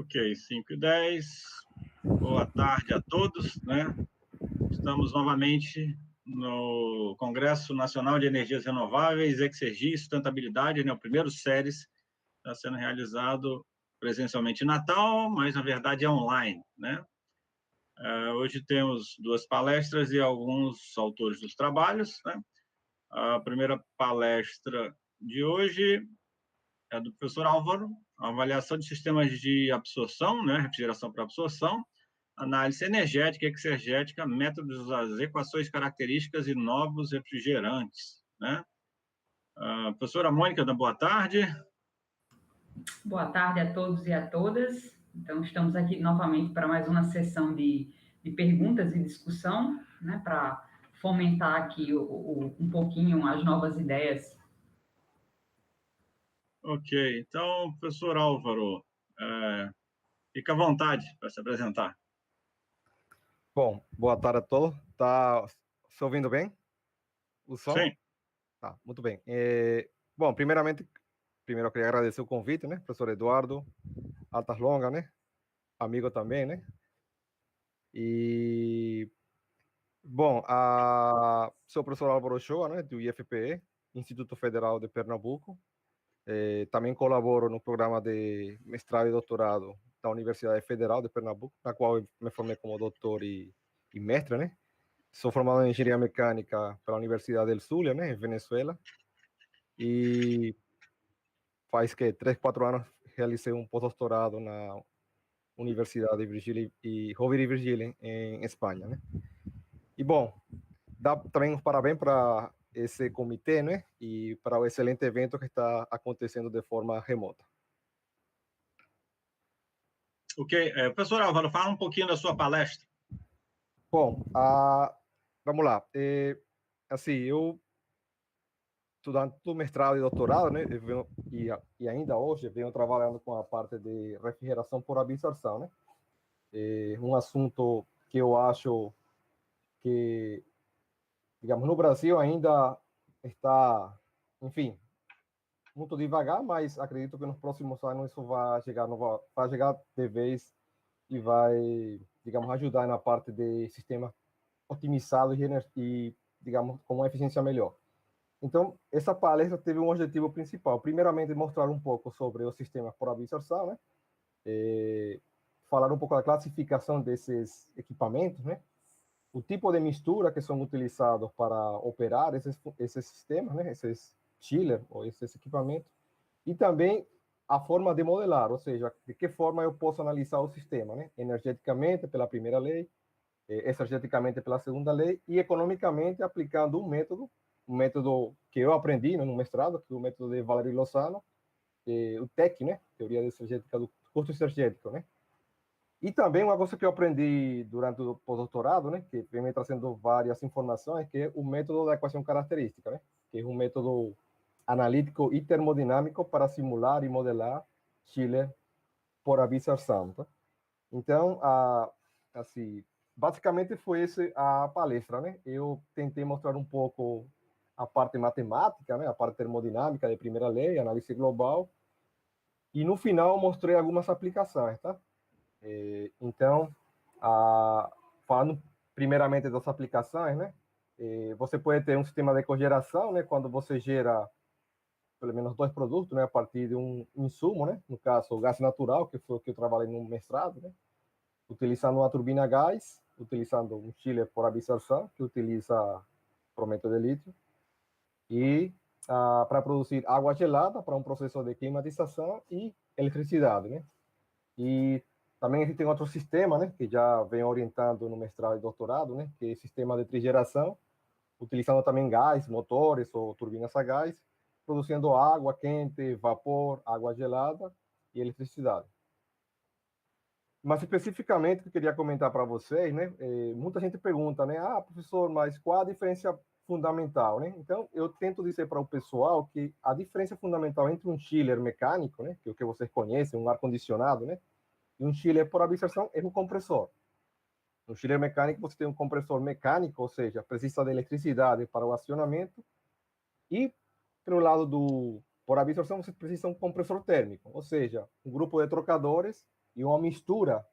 Ok, 5:10. Boa tarde a todos, né? Estamos novamente no Congresso Nacional de Energias Renováveis, Exergi e Sustentabilidade, né? O primeiro séries está sendo realizado presencialmente em Natal, mas na verdade é online, né? Hoje temos duas palestras e alguns autores dos trabalhos, né? A primeira palestra de hoje é do professor Álvaro, avaliação de sistemas de absorção, né, refrigeração para absorção, análise energética, exergética, métodos das equações características e novos refrigerantes, né? Professora Mônica, boa tarde. Boa tarde a todos e a todas. Então, estamos aqui novamente para mais uma sessão de perguntas e discussão, né, para fomentar aqui um pouquinho as novas ideias. Ok, então, professor Álvaro, fica à vontade para se apresentar. Bom, boa tarde a todos. Tá se ouvindo bem? O som? Sim. Tá, muito bem. Bom, primeiro eu queria agradecer o convite, né, professor Eduardo Altas Longa, né, amigo também, né, e, bom, sou o professor Álvaro Ochoa, né, do IFPE, Instituto Federal de Pernambuco, também colaboro no programa de mestrado e doutorado da Universidade Federal de Pernambuco, na qual eu me formei como doutor e mestre, né. Sou formado em engenharia mecânica pela Universidade del Zulia, né, em Venezuela, e faz que 3, 4 anos realizei um pós-doutorado na Universidade de Virgília e Rovira e Virgília em Espanha, né. E bom, dá também uns parabéns para esse comitê, né, e para o excelente evento que está acontecendo de forma remota. Ok, professor Álvaro, fala um pouquinho da sua palestra. Bom, vamos lá. Assim, eu estudante do mestrado e doutorado, né, e ainda hoje venho trabalhando com a parte de refrigeração por absorção, né, um assunto que eu acho que, digamos, no Brasil ainda está, enfim, muito devagar, mas acredito que nos próximos anos isso vai chegar de vez e vai, digamos, ajudar na parte de sistemas otimizados e, digamos, com uma eficiência melhor. Então, essa palestra teve um objetivo principal. Primeiramente, mostrar um pouco sobre os sistemas por absorção, né? Falar um pouco da classificação desses equipamentos, né? O tipo de mistura que são utilizados para operar esses sistemas, né? Esses chillers ou esses equipamentos. E também a forma de modelar, ou seja, de que forma eu posso analisar o sistema, né? Energeticamente, pela primeira lei, exergeticamente, pela segunda lei, e economicamente, aplicando um método que eu aprendi, né, no mestrado, que é o método de Valerio Lozano, o TEC, né, Teoria de Exergética do Custo Exergético, né. E também uma coisa que eu aprendi durante o pós-doutorado, né, que vem me trazendo várias informações, que é o método da equação característica, né, que é um método analítico e termodinâmico para simular e modelar chiller por absorção, tá? Então, assim, basicamente foi essa a palestra, né? Eu tentei mostrar um pouco a parte matemática, né? A parte termodinâmica de primeira lei, análise global, e no final mostrei algumas aplicações, tá? Então, falando primeiramente das aplicações, né? Você pode ter um sistema de cogeração, né? Quando você gera pelo menos 2 produtos, né? A partir de um insumo, né? No caso, o gás natural, que foi o que eu trabalhei no mestrado, né? Utilizando uma turbina a gás, utilizando um chiller por absorção, que utiliza promento de lítio, e para produzir água gelada para um processo de climatização e eletricidade, né? E também a gente tem outro sistema, né, que já vem orientando no mestrado e doutorado, né, que é o sistema de trigeração, utilizando também gás, motores ou turbinas a gás, produzindo água quente, vapor, água gelada e eletricidade. Mas especificamente, que eu queria comentar para vocês, né? Muita gente pergunta, né? Professor, mas qual a diferença fundamental, né? Então, eu tento dizer para o pessoal que a diferença fundamental entre um chiller mecânico, né? Que é o que vocês conhecem, um ar-condicionado, né? E um chiller por absorção é um compressor. No chiller mecânico, você tem um compressor mecânico, ou seja, precisa de eletricidade para o acionamento. E, pelo lado do por absorção, você precisa de um compressor térmico, ou seja, um grupo de trocadores e uma mistura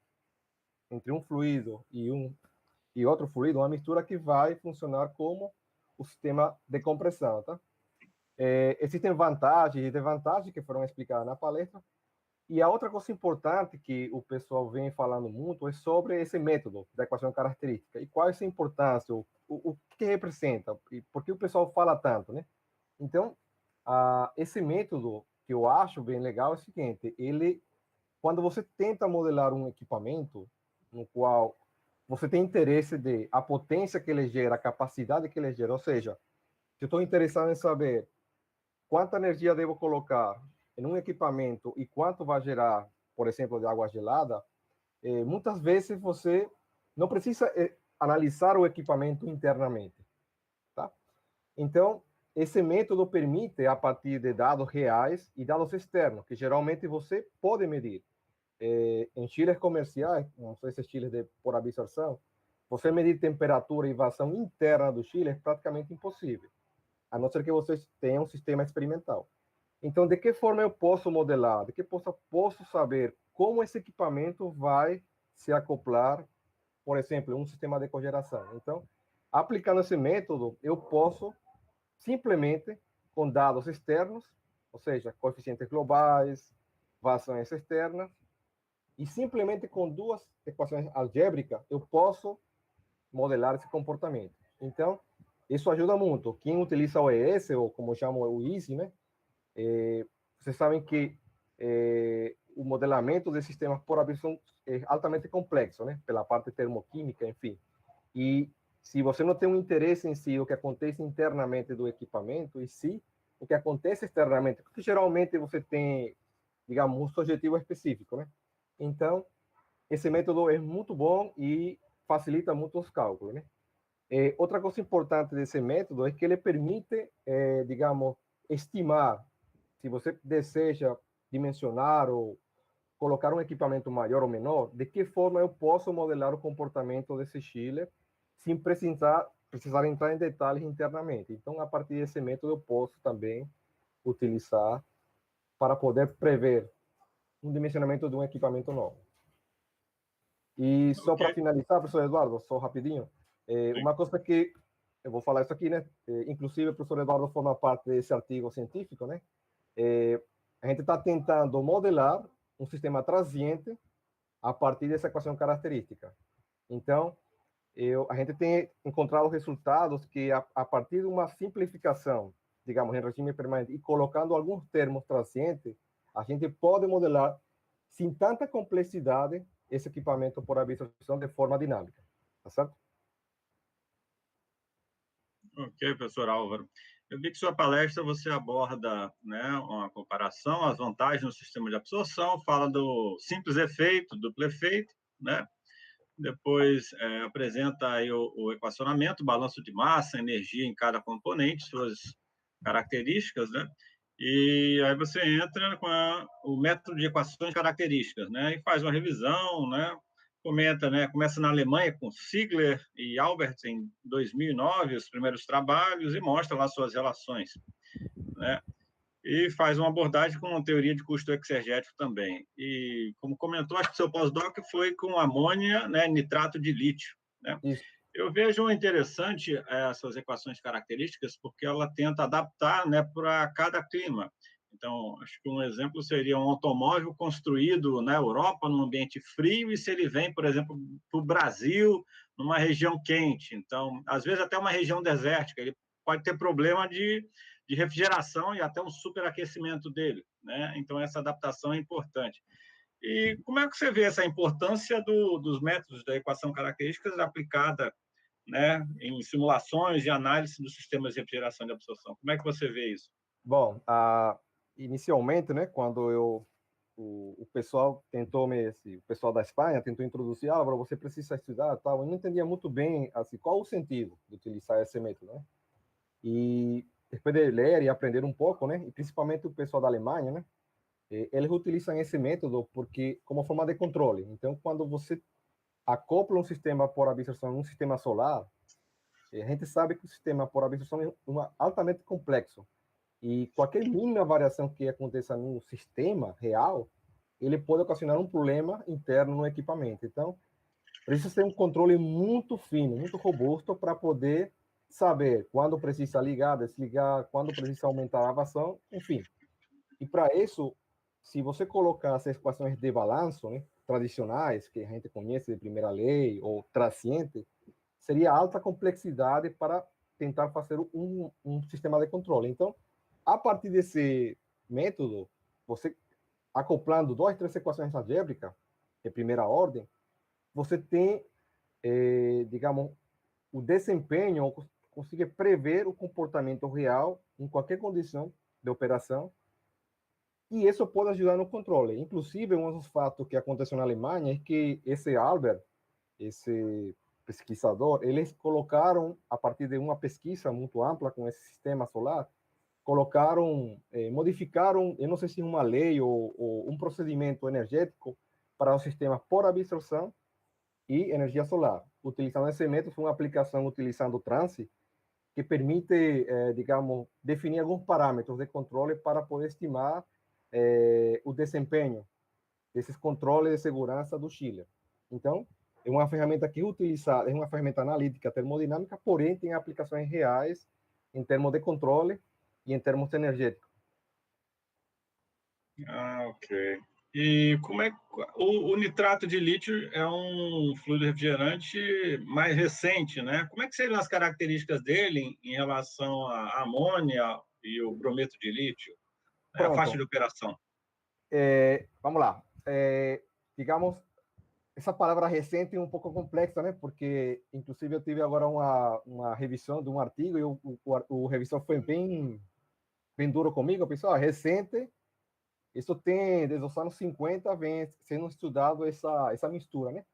entre um fluido e outro fluido, uma mistura que vai funcionar como o sistema de compressão, tá? Existem vantagens e desvantagens que foram explicadas na palestra. E a outra coisa importante que o pessoal vem falando muito é sobre esse método da equação característica e qual é a sua importância, o que representa e por que o pessoal fala tanto, né? Então, esse método que eu acho bem legal é o seguinte: quando você tenta modelar um equipamento no qual você tem interesse de a potência que ele gera, a capacidade que ele gera, ou seja, se eu estou interessado em saber quanta energia devo colocar em um equipamento e quanto vai gerar, por exemplo, de água gelada, muitas vezes você não precisa analisar o equipamento internamente, tá? Então, esse método permite, a partir de dados reais e dados externos, que geralmente você pode medir. Em chillers comerciais, não sei se chillers por absorção, você medir temperatura e vazão interna do chiller é praticamente impossível, a não ser que você tenha um sistema experimental. Então, de que forma eu posso modelar? De que posso saber como esse equipamento vai se acoplar, por exemplo, um sistema de cogeração? Então, aplicando esse método, eu posso simplesmente, com dados externos, ou seja, coeficientes globais, vazões externas, e simplesmente com duas equações algébricas, eu posso modelar esse comportamento. Então, isso ajuda muito. Quem utiliza o ES, ou como chamam o EASY, né? Vocês sabem que o modelamento de sistemas por absorção é altamente complexo, né? Pela parte termoquímica, enfim. E se você não tem um interesse em si, o que acontece internamente do equipamento, e se o que acontece externamente, porque geralmente você tem, digamos, um objetivo específico, né? Então, esse método é muito bom e facilita muito os cálculos, né? Outra coisa importante desse método é que ele permite, digamos, estimar, se você deseja dimensionar ou colocar um equipamento maior ou menor, de que forma eu posso modelar o comportamento desse chiller sem precisar entrar em detalhes internamente. Então, a partir desse método, eu posso também utilizar para poder prever um dimensionamento de um equipamento novo. E só para finalizar, professor Eduardo, só rapidinho, uma coisa que eu vou falar isso aqui, né? Inclusive, o professor Eduardo forma parte desse artigo científico, né? A gente está tentando modelar um sistema transiente a partir dessa equação característica. Então, a gente tem encontrado resultados que, a partir de uma simplificação, digamos, em regime permanente, e colocando alguns termos transientes, a gente pode modelar, sem tanta complexidade, esse equipamento por absorção de forma dinâmica. Tá certo? Ok, professor Álvaro. Eu vi que sua palestra você aborda, né, uma comparação, as vantagens no sistema de absorção, fala do simples efeito, duplo efeito, né? Depois apresenta aí o equacionamento, balanço de massa, energia em cada componente, suas características, né? E aí você entra com o método de equações características, né? E faz uma revisão, né? Comenta, né? Começa na Alemanha com Ziegler e Albert em 2009, os primeiros trabalhos, e mostra lá suas relações, né? E faz uma abordagem com uma teoria de custo exergético também. E, como comentou, acho que o seu pós-doc foi com amônia, né, nitrato de lítio, né? Isso. Eu vejo interessante essas equações características porque ela tenta adaptar, né, para cada clima. Então, acho que um exemplo seria um automóvel construído na Europa, num ambiente frio, e se ele vem, por exemplo, para o Brasil, numa região quente. Então, às vezes até uma região desértica, ele pode ter problema de refrigeração e até um superaquecimento dele, né? Então, essa adaptação é importante. E como é que você vê essa importância dos métodos da equação características aplicada, né, em simulações e análise dos sistemas de refrigeração e de absorção? Como é que você vê isso? Bom, inicialmente, né, quando o pessoal o pessoal da Espanha tentou introduzir, Álvaro, você precisa estudar, tal, eu não entendia muito bem, assim, qual o sentido de utilizar esse método, né? E depois de ler e aprender um pouco, né, e principalmente o pessoal da Alemanha, né, eles utilizam esse método porque como forma de controle. Então, quando você acopla um sistema por absorção a um sistema solar, a gente sabe que o sistema por absorção é altamente complexo. E qualquer mínima variação que aconteça no sistema real, ele pode ocasionar um problema interno no equipamento. Então, precisa ter um controle muito fino, muito robusto para poder saber quando precisa ligar, desligar, quando precisa aumentar a vazão, enfim. E para isso, se você colocar as equações de balanço, né, tradicionais, que a gente conhece de primeira lei ou traciente, seria alta complexidade para tentar fazer um sistema de controle. Então, a partir desse método, você acoplando 2, 3 equações algébricas de primeira ordem, você tem, digamos, o desempenho, consegue prever o comportamento real em qualquer condição de operação, e isso pode ajudar no controle. Inclusive, um dos fatos que aconteceu na Alemanha é que esse Albert, esse pesquisador, eles colocaram, a partir de uma pesquisa muito ampla com esse sistema solar, colocaram, modificaram, eu não sei se uma lei ou um procedimento energético para o sistema por absorção e energia solar. Utilizando esse método, foi uma aplicação utilizando o transe, que permite, digamos, definir alguns parâmetros de controle para poder estimar o desempenho desses controles de segurança do chiller. Então, é uma ferramenta que é utilizada, é uma ferramenta analítica termodinâmica, porém tem aplicações reais em termos de controle e em termos energéticos. Ah, ok. E como é que o nitrato de lítio é um fluido refrigerante mais recente, né? Como é que seriam as características dele em relação à amônia e o brometo de lítio? A faixa de operação. Vamos lá. Digamos, essa palavra recente é um pouco complexa, né? Porque, inclusive, eu tive agora uma revisão de um artigo e o revisor foi bem duro comigo. Pessoal, recente, isso tem, desde os anos 50, vem sendo estudado essa mistura, né?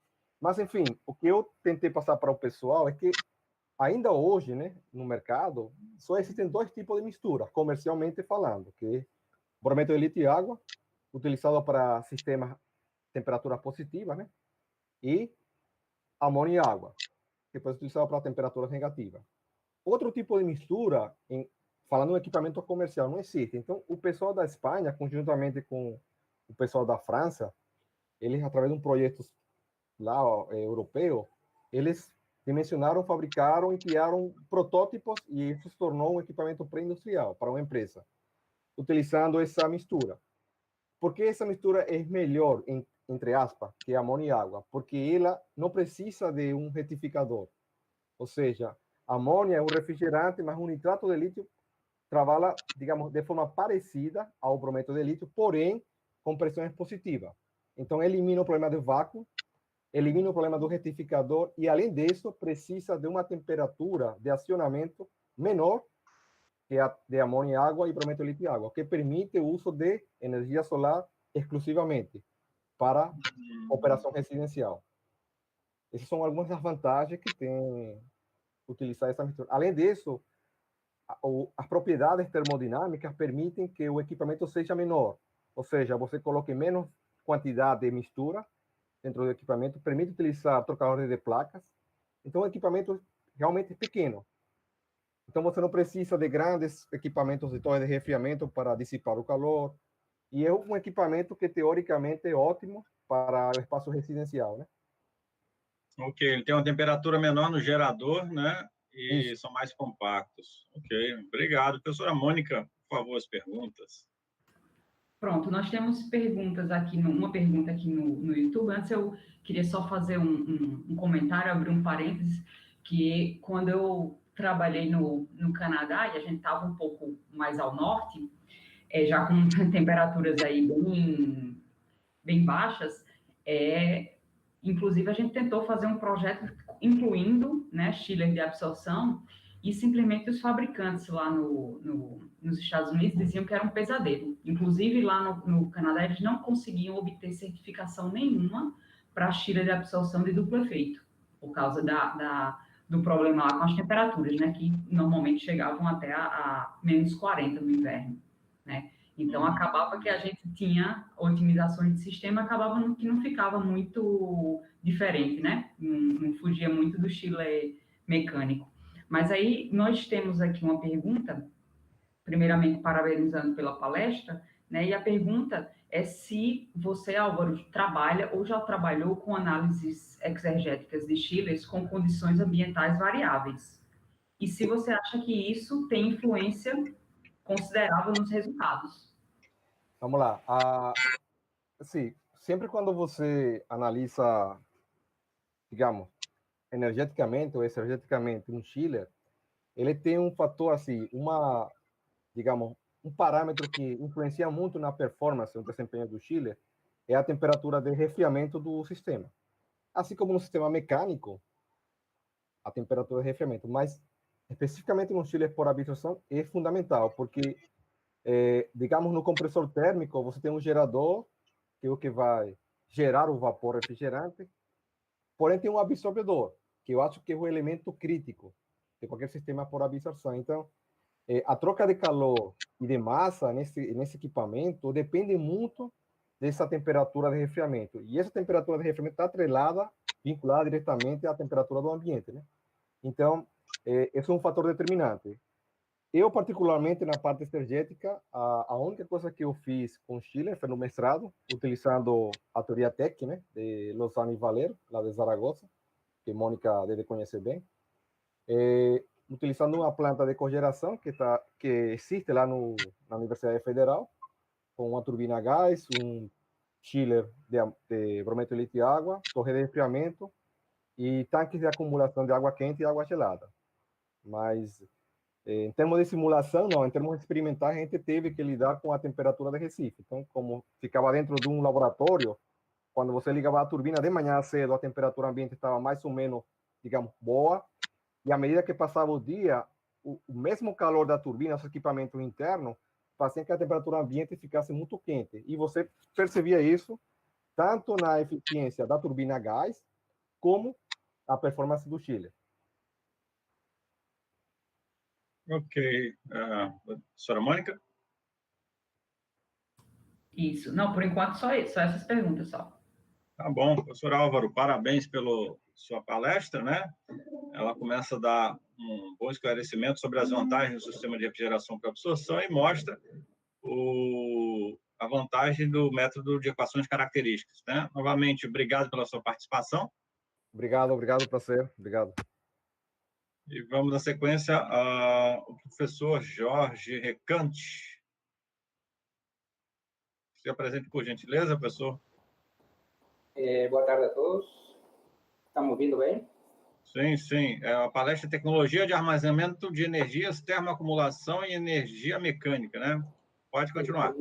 Mas, enfim, o que eu tentei passar para o pessoal é que, ainda hoje, né, no mercado, só existem 2 tipos de mistura, comercialmente falando, que é brometo de lítio e água, utilizado para sistemas temperatura positiva, né? E amônia e água, que pode ser utilizado para temperatura negativa. Outro tipo de mistura, falando em equipamento comercial, não existe. Então, o pessoal da Espanha, conjuntamente com o pessoal da França, eles, através de um projeto lá europeu, eles dimensionaram, fabricaram e criaram protótipos, e isso se tornou um equipamento pré-industrial para uma empresa, utilizando essa mistura. Por que essa mistura é melhor, entre aspas, que amônia e água? Porque ela não precisa de um retificador. Ou seja, a amônia é um refrigerante, mas o nitrato de lítio trabalha, digamos, de forma parecida ao brometo de lítio, porém com pressões positivas. Então, elimina o problema do vácuo, elimina o problema do retificador e, além disso, precisa de uma temperatura de acionamento menor que a de amônia e água e brometo de lítio e água, que permite o uso de energia solar exclusivamente para operação residencial. Essas são algumas das vantagens que tem utilizar essa mistura. Além disso, as propriedades termodinâmicas permitem que o equipamento seja menor, ou seja, você coloque menos quantidade de mistura dentro do equipamento, permite utilizar trocadores de placas. Então, o equipamento realmente é pequeno. Então, você não precisa de grandes equipamentos de torre de resfriamento para dissipar o calor. E é um equipamento que, teoricamente, é ótimo para o espaço residencial, né? Ok, ele tem uma temperatura menor no gerador, né? E Isso. são mais compactos. Ok, obrigado. Professora Mônica, por favor, as perguntas. Pronto, nós temos perguntas aqui, uma pergunta aqui no YouTube. Antes eu queria só fazer um comentário, abrir um parênteses, que quando eu trabalhei no Canadá, e a gente estava um pouco mais ao norte, já com temperaturas aí bem baixas, inclusive a gente tentou fazer um projeto incluindo, né, chiller de absorção, e simplesmente os fabricantes lá nos Estados Unidos diziam que era um pesadelo. Inclusive, lá no Canadá, eles não conseguiam obter certificação nenhuma para chiller de absorção de duplo efeito, por causa do problema lá com as temperaturas, né, que normalmente chegavam até a menos 40 no inverno, né? Então, acabava que a gente tinha otimizações de sistema, acabava que não ficava muito diferente, né? Não fugia muito do chiller mecânico. Mas aí, nós temos aqui uma pergunta, primeiramente, parabenizando pela palestra, né? E a pergunta é se você, Álvaro, trabalha ou já trabalhou com análises exegéticas de chillers com condições ambientais variáveis. E se você acha que isso tem influência considerável nos resultados. Vamos lá. Assim, sempre quando você analisa, digamos, energeticamente ou exergeticamente um chiller, ele tem um fator assim, digamos, um parâmetro que influencia muito na performance, no desempenho do chiller, é a temperatura de resfriamento do sistema. Assim como no sistema mecânico, a temperatura de resfriamento, mas especificamente no chiller por absorção é fundamental, porque, digamos, no compressor térmico, você tem um gerador, que é o que vai gerar o vapor refrigerante, porém tem um absorvedor, que eu acho que é o elemento crítico de qualquer sistema por absorção. Então, a troca de calor e de massa nesse equipamento depende muito dessa temperatura de resfriamento. E essa temperatura de resfriamento está atrelada, vinculada diretamente à temperatura do ambiente, né? Então, esse é um fator determinante. Eu, particularmente, na parte exergética, a única coisa que eu fiz com chiller foi no mestrado, utilizando a teoria TEC, né, de Lozano e Valero, lá de Zaragoza, que Mônica deve conhecer bem, utilizando uma planta de cogeração que existe lá na Universidade Federal, com uma turbina a gás, um chiller de brometo de água, torre de resfriamento e tanques de acumulação de água quente e água gelada. Mas, em termos de simulação, não. Em termos experimentais, a gente teve que lidar com a temperatura de Recife. Então, como ficava dentro de um laboratório, quando você ligava a turbina de manhã cedo, a temperatura ambiente estava mais ou menos, digamos, boa. E à medida que passava o dia, o mesmo calor da turbina, nosso equipamento interno, fazia que a temperatura ambiente ficasse muito quente. E você percebia isso tanto na eficiência da turbina a gás, como a performance do chiller. Ok. Professora Mônica? Isso. Não, por enquanto só essas perguntas só. Tá bom. Professor Álvaro, parabéns pela sua palestra, né? Ela começa a dar um bom esclarecimento sobre as vantagens do sistema de refrigeração para absorção e mostra a vantagem do método de equações características, né? Novamente, obrigado pela sua participação. Obrigado, prazer. Obrigado. E vamos, na sequência, ao professor Jorge Recante. Se apresente, por gentileza, professor. Boa tarde a todos. Estão me ouvindo bem? Sim. A palestra Tecnologia de Armazenamento de Energias, Termoacumulação e Energia Mecânica, né? Pode continuar.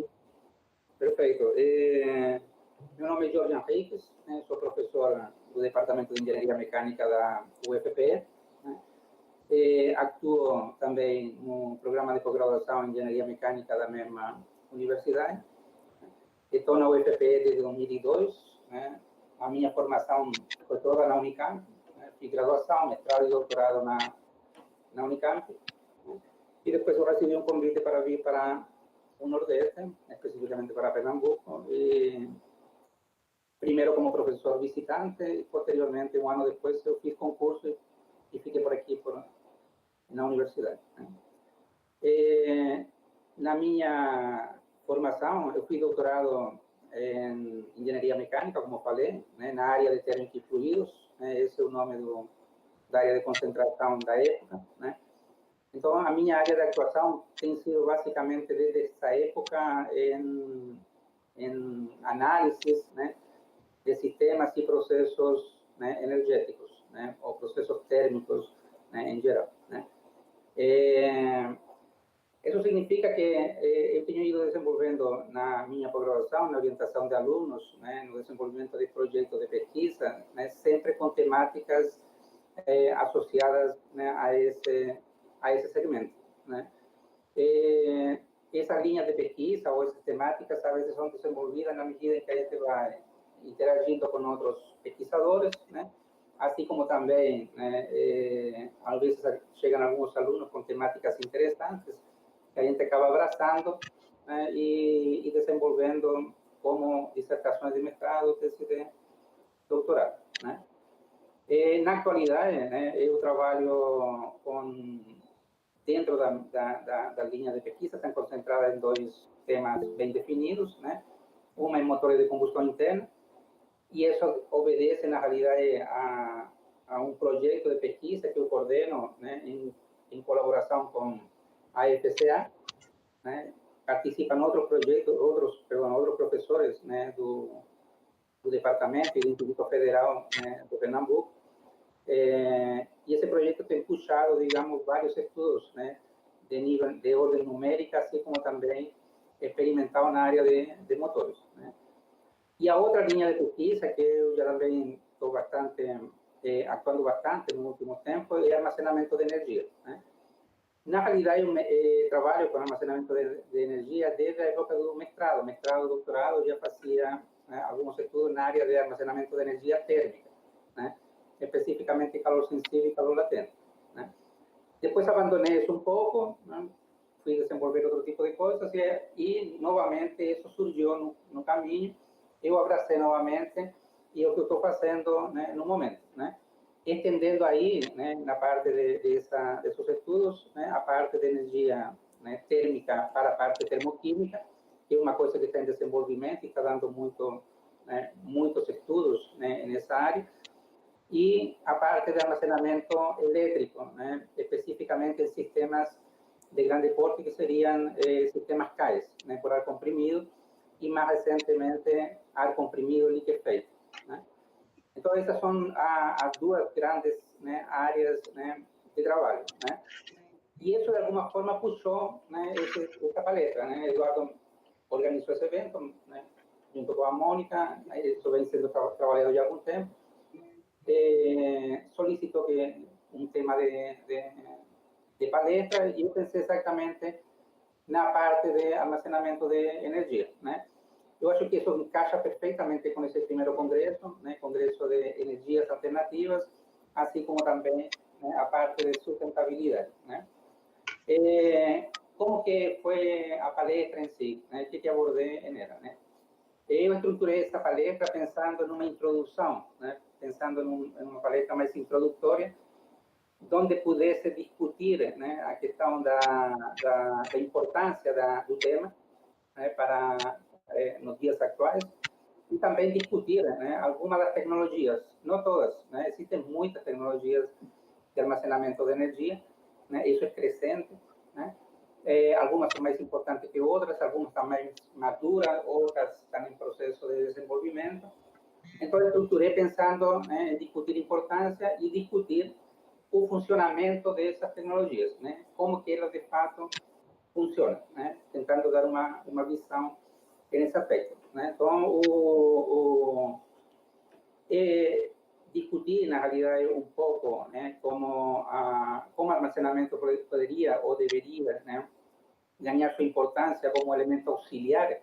Perfeito. Meu nome é Jorge Henriques, né? Sou professor do Departamento de Engenharia Mecânica da UFPE. Né? Actuo também no programa de pós-graduação em Engenharia Mecânica da mesma universidade. Estou na UFPE desde 2002. Né? A minha formação foi toda na Unicamp. Né? Fiz graduação, mestrado e doutorado na Unicamp. Né? E depois eu recebi um convite para vir para o Nordeste, especificamente para Pernambuco, e primeiro como professor visitante, e posteriormente, um ano depois, eu fiz concurso e fiquei por aqui, na universidade. Né? Na minha formação, eu fiz doutorado em engenharia mecânica, como falei, né, na área de térmica e fluidos, né, esse é o nome da área de concentração da época, né. Então, a minha área de atuação tem sido basicamente desde essa época em análises, né, de sistemas e processos, né, energéticos, né, ou processos térmicos, né, em geral. Né. Isso significa que eu tenho ido desenvolvendo na minha pós-graduação, na orientação de alunos, né, no desenvolvimento de projetos de pesquisa, né, sempre com temáticas associadas, né, a esse segmento. Né. Essas linhas de pesquisa ou essas temáticas, às vezes, são desenvolvidas na medida em que a gente vai interagindo com outros pesquisadores, né, assim como também, né, às vezes chegam alguns alunos com temáticas interessantes, que a gente acaba abraçando, né, e desenvolvendo como dissertações de mestrado, tese de doutorado. Né. Na atualidade, né, eu trabalho dentro da linha de pesquisa, está concentrada em dois temas bem definidos, né, uma em motores de combustão interna, e isso obedece, na realidade, a um projeto de pesquisa que eu coordeno, né, em colaboração com a FCA, né? Participam outros projetos, outros professores, né, do departamento e do Instituto Federal, né, do Pernambuco. E esse projeto tem puxado, digamos, vários estudos, né, de ordem numérica, assim como também experimental na área de motores, né? E a outra linha de pesquisa que eu já também estou atuando bastante no último tempo é armazenamento de energia, né? Na realidade, eu trabalho com armazenamento de energia desde a época do mestrado, doutorado, já fazia, né, alguns estudos na área de armazenamento de energia térmica, né? Especificamente calor sensível e calor latente, né? Depois abandonei isso um pouco, né? Fui desenvolver outro tipo de coisas e novamente isso surgiu no caminho. Eu abracei novamente e é o que eu estou fazendo, né, no momento, né? Entendendo aí, né, na parte desses estudos, né, a parte de energia, né, térmica para a parte termoquímica, que é uma coisa que está em desenvolvimento e está dando né, muitos estudos, né, nessa área, e a parte de armazenamento elétrico, né, especificamente em sistemas de grande porte, que seriam sistemas CAES, né, por ar comprimido, e mais recentemente ar comprimido liquefeito, né? Então, essas são as duas grandes, né, áreas, né, de trabalho, né? E isso, de alguma forma, puxou, né, essa palestra, né? Eduardo organizou esse evento, né, junto com a Mônica, isso vem sendo trabalhado já há algum tempo, solicitou que um tema de palestra, e eu pensei exatamente na parte de armazenamento de energia, né? Eu acho que isso encaixa perfeitamente com esse primeiro congresso, né? Congresso de Energias Alternativas, assim como também, né, a parte de sustentabilidade, né? Como que foi a palestra em si, né? O que abordei nela, né? Eu estruturei essa palestra pensando numa introdução, né? Pensando numa palestra mais introdutória, onde pudesse discutir, né, a questão da importância do tema, né, para nos dias atuais, e também discutir, né, algumas das tecnologias, não todas, né, existem muitas tecnologias de armazenamento de energia, né, isso é crescente, né, algumas são mais importantes que outras, algumas estão mais maduras, outras estão em processo de desenvolvimento. Então, eu estruturei pensando, né, em discutir importância e discutir o funcionamento dessas tecnologias, né, como que elas de fato funcionam, né, tentando dar uma visão nesse aspecto, né. Então, discutir, na realidade, um pouco, né, como armazenamento poderia ou deveria, né, ganhar sua importância como elemento auxiliar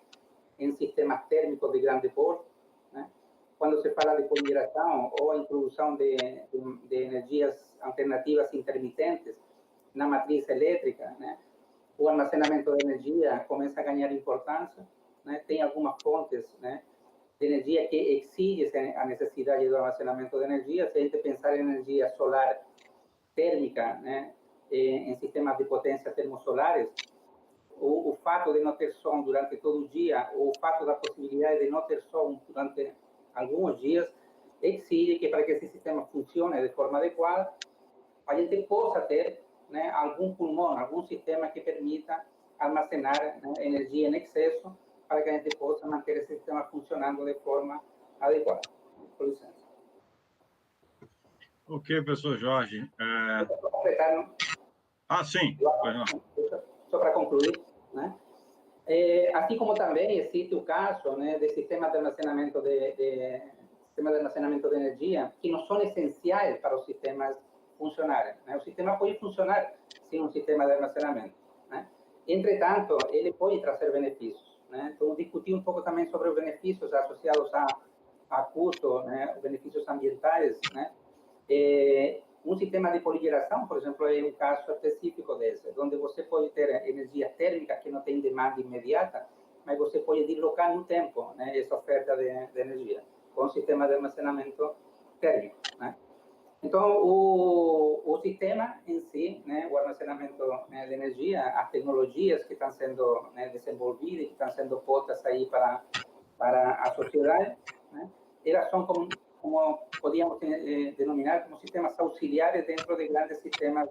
em sistemas térmicos de grande porte, né. Quando se fala de cogeneração ou a introdução de energias alternativas intermitentes na matriz elétrica, né, o armazenamento de energia começa a ganhar importância, né. Tem algumas fontes, né, de energia que exigem a necessidade do armazenamento de energia. Se a gente pensar em energia solar térmica, né, em sistemas de potência termosolares, o fato de não ter som durante todo o dia, ou o fato da possibilidade de não ter som durante alguns dias, exige que, para que esse sistema funcione de forma adequada, a gente possa ter, né, algum pulmão, algum sistema que permita armazenar, né, energia em excesso, para que a gente possa manter esse sistema funcionando de forma adequada. Por licença. Ok, professor Jorge. Para completar, não? Sim. Só para concluir, né? Assim como também existe o caso, né, de sistemas de armazenamento de energia que não são essenciais para os sistemas funcionarem, né? O sistema pode funcionar sem um sistema de armazenamento, né? Entretanto, ele pode trazer benefícios, né? Então, discutir um pouco também sobre os benefícios associados a custo, né, benefícios ambientais, né? Um sistema de poligeração, por exemplo, é um caso específico desse, onde você pode ter energia térmica que não tem demanda imediata, mas você pode deslocar no tempo, né, essa oferta de energia com o sistema de armazenamento térmico, né? Então, o sistema em si, né, o armazenamento, né, de energia, as tecnologias que estão sendo, né, desenvolvidas, que estão sendo postas aí para para a sociedade, né? Elas são como podíamos denominar como sistemas auxiliares dentro de grandes sistemas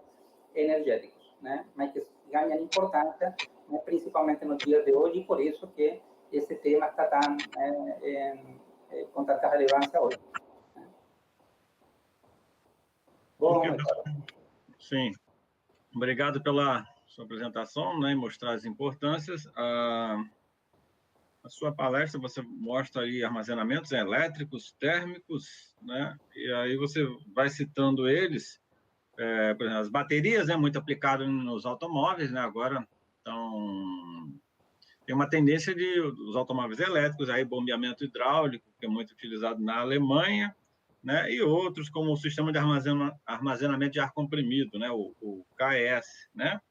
energéticos, né? Mas que ganham importância, né? Principalmente nos dias de hoje, e por isso que esse tema está com tanta relevância hoje. Bom, sim, obrigado pela sua apresentação, né, e mostrar as importâncias. A sua palestra, você mostra aí armazenamentos elétricos, térmicos, né, e aí você vai citando eles, por exemplo, as baterias, né, muito aplicado nos automóveis, né, agora, então, tem uma tendência de os automóveis elétricos, aí bombeamento hidráulico, que é muito utilizado na Alemanha, né, e outros, como o sistema de armazenamento de ar comprimido, né, o KS, né,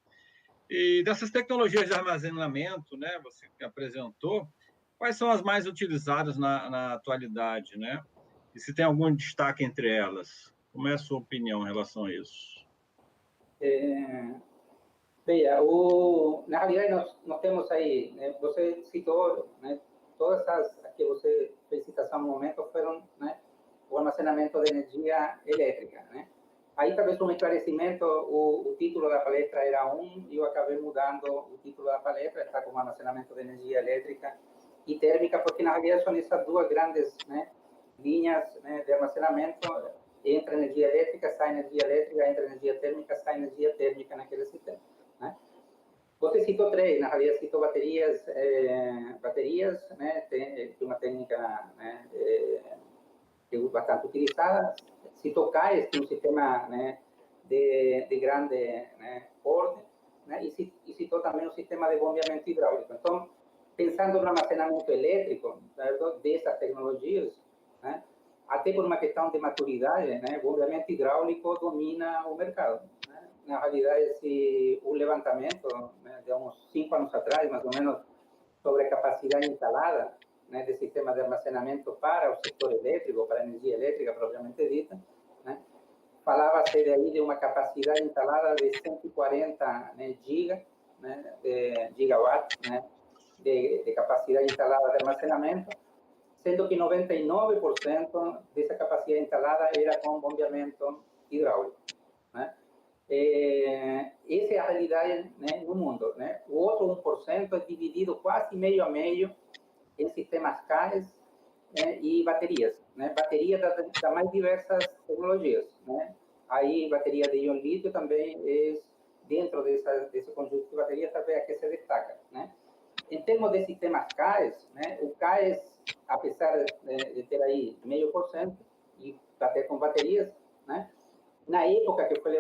e dessas tecnologias de armazenamento, né, você que apresentou, quais são as mais utilizadas na atualidade, né, e se tem algum destaque entre elas? Como é a sua opinião em relação a isso? Veja, na realidade, nós temos aí, né, você citou, né, todas as que você fez citação no momento foram, né, o armazenamento de energia elétrica, né? Aí, talvez, um esclarecimento, o título da palestra era e eu acabei mudando o título da palestra, está como armazenamento de energia elétrica e térmica, porque, na realidade, são essas duas grandes, né, linhas, né, de armazenamento. Entra energia elétrica, sai energia elétrica, entra energia térmica, sai energia térmica naquele sistema, né? Você citou três, na realidade citou baterias, né, tem uma técnica, né, que é bastante utilizada. Citou CAES, que é um sistema, né, de grande, né, porte, né, e citou também o sistema de bombeamento hidráulico. Então, pensando no armazenamento elétrico, certo, dessas tecnologias, né, até por uma questão de maturidade, né, o bombeamento hidráulico domina o mercado, né? Na realidade, o levantamento, né, de uns 5 anos atrás, mais ou menos, sobre a capacidade instalada, né, de sistema de armazenamento para o setor elétrico, para a energia elétrica propriamente dita, né, falava-se de uma capacidade instalada de 140, né, gigawatts, né, de capacidade instalada de armazenamento, sendo que 99% dessa capacidade instalada era com bombeamento hidráulico, né? Essa é a realidade, né, no mundo, né? O outro 1% é dividido quase meio a meio em sistemas CAES, né, e baterias, né? Baterias das mais diversas tecnologias, né? Aí, bateria de íon lítio também é, dentro desse conjunto de baterias, também é que se destaca, né? Em termos de sistemas CAES, né, o CAES, apesar de ter aí 0,5% e até com baterias, né, na época que foi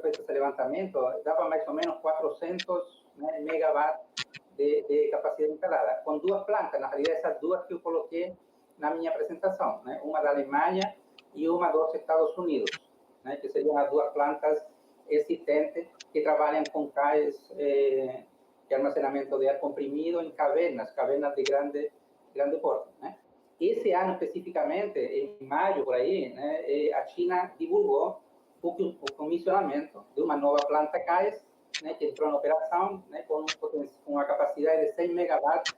feito esse levantamento, dava mais ou menos 400, né, megawatts de capacidade instalada, com duas plantas, na realidade essas duas que eu coloquei na minha apresentação, né, uma da Alemanha e uma dos Estados Unidos, né, que seriam as duas plantas existentes que trabalham com CAES de armazenamento de ar comprimido em cavernas de grande porte, né? Esse ano, especificamente, em maio, por aí, né, a China divulgou o comissionamento de uma nova planta CAES, né, que entrou em operação, né, com uma capacidade de 100 megawatts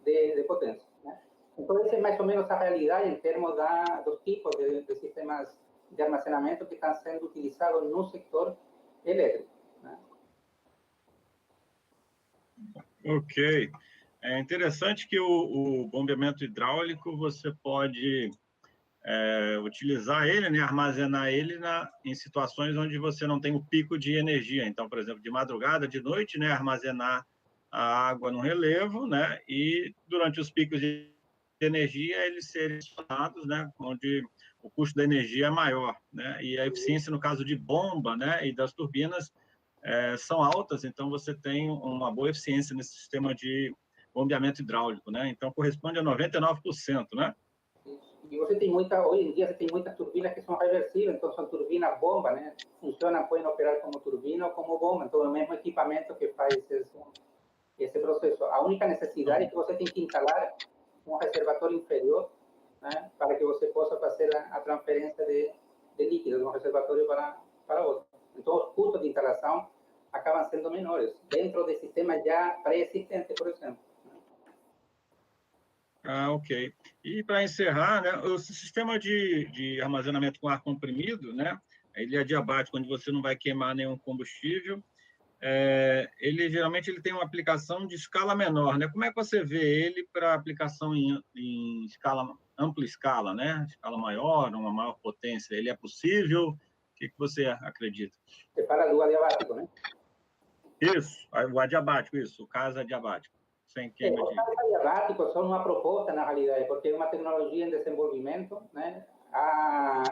de potência, né? Então, essa é mais ou menos a realidade em termos dos tipos de sistemas de armazenamento que estão sendo utilizados no setor elétrico, né? Ok. É interessante que o bombeamento hidráulico você pode utilizar ele, né, armazenar ele em situações onde você não tem o pico de energia. Então, por exemplo, de madrugada, de noite, né, armazenar a água no relevo, né, e durante os picos de energia eles serem acionados, né, onde o custo da energia é maior, né, e a eficiência no caso de bomba, né, e das turbinas são altas, então você tem uma boa eficiência nesse sistema de bombeamento hidráulico, né? Então corresponde a 99%, né? E você tem hoje em dia você tem muitas turbinas que são reversíveis, então são turbinas bomba, né? Funcionam, podem operar como turbina ou como bomba, então é o mesmo equipamento que faz esse processo. A única necessidade é que você tem que instalar um reservatório inferior, né, para que você possa fazer a transferência de líquidos de um reservatório para outro. Então os custos de instalação acabam sendo menores, dentro de sistemas já pré-existentes, por exemplo. Ok. E para encerrar, né, o sistema de armazenamento com ar comprimido, né, ele é adiabático, onde você não vai queimar nenhum combustível. Ele geralmente ele tem uma aplicação de escala menor, né? Como é que você vê ele para aplicação em escala, ampla escala, né? Escala maior, uma maior potência, ele é possível? O que você acredita? Você fala do adiabático, né? Isso, o adiabático, isso, o caso adiabático, sem queima Os de... carros adiabáticos são uma proposta, na realidade, porque é uma tecnologia em desenvolvimento, né?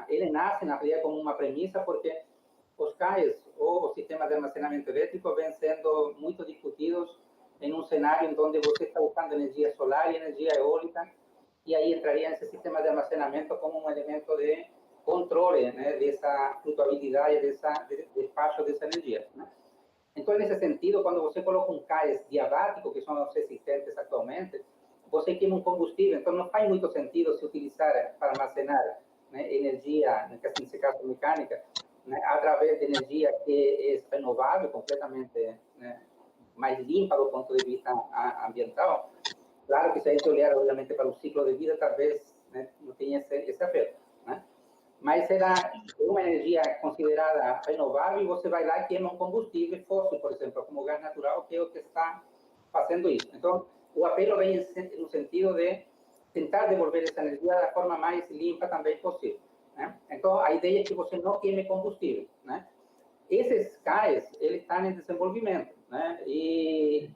Ele nasce, na realidade, como uma premissa, porque os CAEs, ou os sistemas de armazenamento elétrico, vêm sendo muito discutidos em um cenário em onde você está usando energia solar e energia eólica, e aí entraria esse sistema de armazenamento como um elemento de controle, né, dessa flutuabilidade, de despacho dessa energia, né? Então, nesse sentido, quando você coloca um CAES diabático, que são os existentes atualmente, você queima um combustível. Então, não faz muito sentido se utilizar para armazenar, né, energia, nesse caso mecânica, né, através de energia que é renovável, completamente, né, mais limpa do ponto de vista ambiental. Claro que se a gente olhar, obviamente, para o ciclo de vida, talvez, né, não tenha esse afeto, né? Mas era uma energia considerada renovável e você vai lá e queima um combustível fóssil, por exemplo, como o gás natural, que é o que está fazendo isso. Então, o apelo vem no sentido de tentar devolver essa energia da forma mais limpa também possível, né? Então, a ideia é que você não queime combustível, né? Esses CAEs, eles estão em desenvolvimento, né? E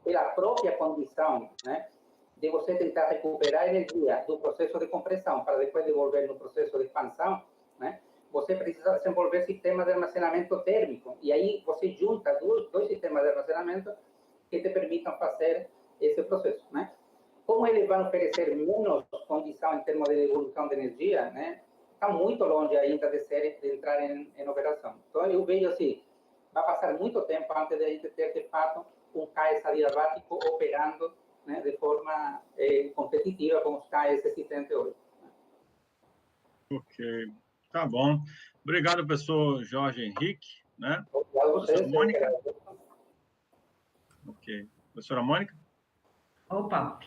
pela própria condição, né, de você tentar recuperar energia do processo de compressão para depois devolver no processo de expansão, né, você precisa desenvolver sistemas de armazenamento térmico. E aí você junta dois sistemas de armazenamento que te permitam fazer esse processo, né? Como eles vão oferecer menos condição em termos de devolução de energia, né, está muito longe ainda de entrar em operação. Então, eu vejo assim, vai passar muito tempo antes de a gente ter, de fato, um CAES adiabático operando, né, de forma competitiva com os CAES existentes hoje. Ok, tá bom. Obrigado, professor Jorge Henrique, né? Obrigado a vocês. Professora Mônica? Ok. Professora Mônica? Opa,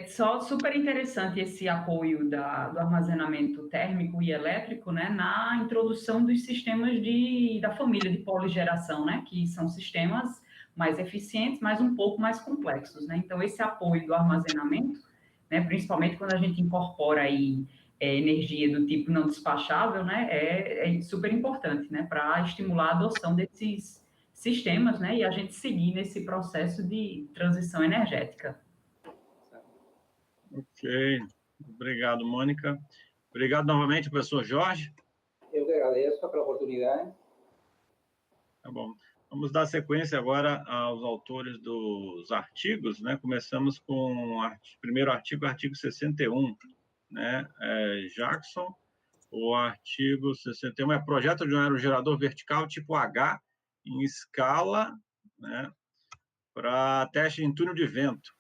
só super interessante esse apoio do armazenamento térmico e elétrico, né, na introdução dos sistemas da família de poligeração, né, que são sistemas mais eficientes, mas um pouco mais complexos, né. Então, esse apoio do armazenamento, né, principalmente quando a gente incorpora aí energia do tipo não despachável, né, é super importante, né, para estimular a adoção desses sistemas, né, e a gente seguir nesse processo de transição energética. Ok, obrigado, Mônica. Obrigado novamente, professor Jorge. Eu que agradeço pela oportunidade. Tá bom. Vamos dar sequência agora aos autores dos artigos, né? Começamos com o primeiro artigo, artigo 61, né? Jackson, o artigo 61 é projeto de um aerogerador vertical tipo H em escala, né? Para teste em túnel de vento,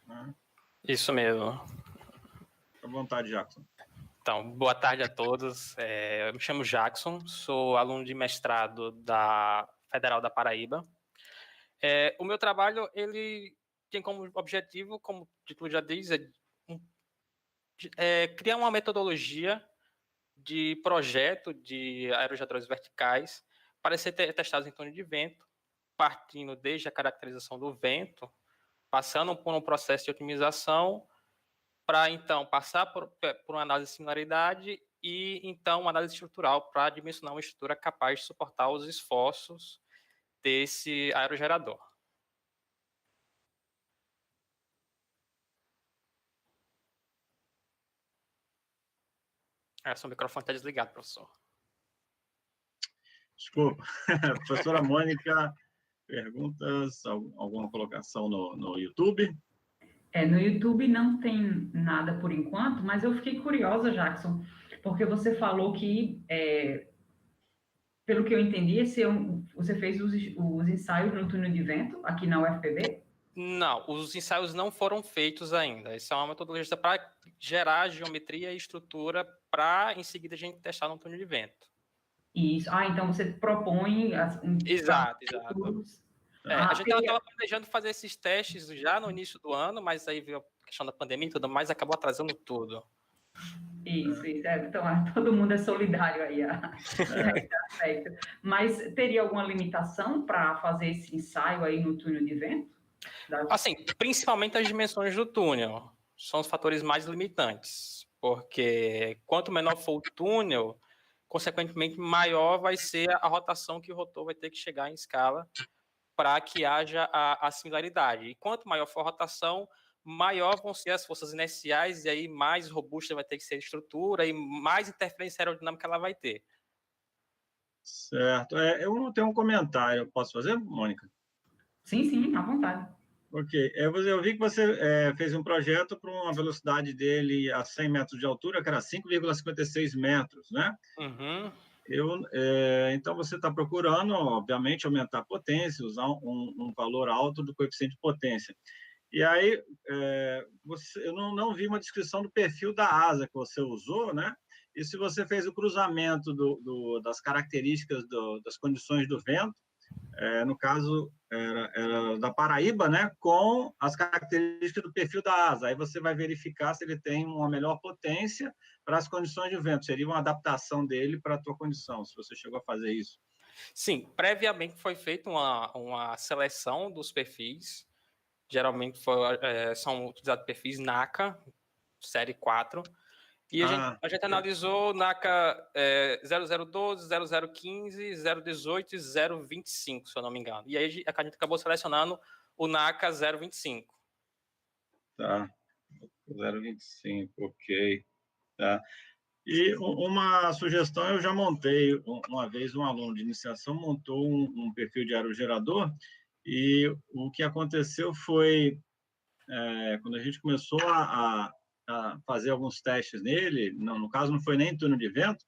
né? Isso mesmo. Fique à vontade, Jackson. Então, boa tarde a todos. Eu me chamo Jackson, sou aluno de mestrado da Federal da Paraíba. O meu trabalho, ele tem como objetivo, como o título já diz, criar uma metodologia de projeto de aerogeradores verticais para serem testados em túnel de vento, partindo desde a caracterização do vento, passando por um processo de otimização, para, então, passar por uma análise de similaridade e, então, uma análise estrutural para dimensionar uma estrutura capaz de suportar os esforços desse aerogerador. Seu microfone está desligado, professor. Desculpa. Professora Mônica, perguntas, alguma colocação no YouTube? No YouTube não tem nada por enquanto, mas eu fiquei curiosa, Jackson, porque você falou que, pelo que eu entendi, você fez os ensaios no túnel de vento aqui na UFPB? Não, os ensaios não foram feitos ainda. Isso é uma metodologia para gerar geometria e estrutura para, em seguida, a gente testar no túnel de vento. Isso. Então você propõe... Exato. A gente estava planejando fazer esses testes já no início do ano, mas aí veio questão da pandemia e tudo mais, acabou atrasando tudo. Isso. Então, todo mundo é solidário aí, tá certo. Mas teria alguma limitação para fazer esse ensaio aí no túnel de vento? Assim, principalmente as dimensões do túnel são os fatores mais limitantes, porque quanto menor for o túnel, consequentemente maior vai ser a rotação que o rotor vai ter que chegar em escala para que haja a similaridade. E quanto maior for a rotação, maior vão ser as forças inerciais, e aí mais robusta vai ter que ser a estrutura, e mais interferência aerodinâmica ela vai ter. Certo. Eu tenho um comentário, posso fazer, Mônica? Sim, à vontade. Ok. Eu vi que você fez um projeto para uma velocidade dele a 100 metros de altura, que era 5,56 metros, né? Uhum. Então, você está procurando, obviamente, aumentar a potência, usar um valor alto do coeficiente de potência. E aí, eu não vi uma descrição do perfil da asa que você usou, né? E se você fez o cruzamento das características das condições do vento, no caso, era da Paraíba, né? Com as características do perfil da asa. Aí você vai verificar se ele tem uma melhor potência para as condições de vento. Seria uma adaptação dele para a tua condição, se você chegou a fazer isso. Sim, previamente foi feita uma seleção dos perfis. Geralmente são utilizados perfis NACA, série 4. E a gente analisou NACA 0012, 0015, 018 e 025, se eu não me engano. E aí a gente acabou selecionando o NACA 025. Tá, 025, ok. Tá. E uma sugestão, eu já montei, uma vez um aluno de iniciação montou um perfil de aerogerador, e o que aconteceu foi, quando a gente começou a fazer alguns testes nele, no caso não foi nem túnel de vento,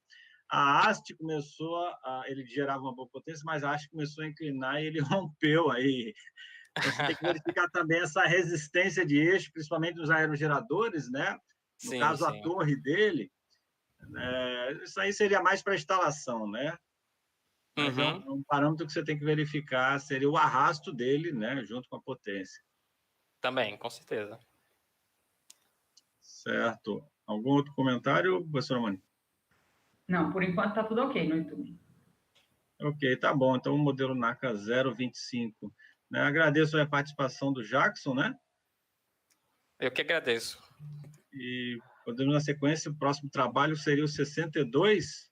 a haste começou ele gerava uma boa potência, mas a haste começou a inclinar e ele rompeu aí. Então, você tem que verificar também essa resistência de eixo, principalmente nos aerogeradores, né? No caso, a torre dele, isso aí seria mais para instalação, né? Mas é um parâmetro que você tem que verificar, seria o arrasto dele, né? Junto com a potência. Também, com certeza. Certo. Algum outro comentário, professora Mani? Não, por enquanto está tudo ok no YouTube. Ok, tá bom. Então, o modelo NACA 025. Né? Agradeço a participação do Jackson, né? Eu que agradeço. E podemos, na sequência, o próximo trabalho seria o 62,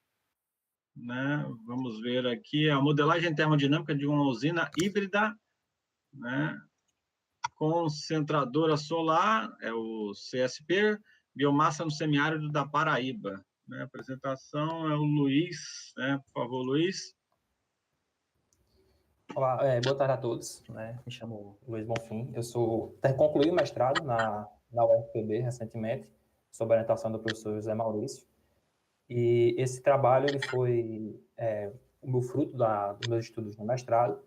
né? Vamos ver aqui a modelagem termodinâmica de uma usina híbrida, né? Concentradora solar, é o CSP, biomassa no semiárido da Paraíba. Né? A apresentação é o Luiz, né? Por favor, Luiz. Olá, boa tarde a todos. Né? Me chamo Luiz Bonfim. Eu concluí o mestrado na UFPB recentemente, sob a orientação do professor José Maurício. E esse trabalho ele foi o meu fruto dos meus estudos no mestrado,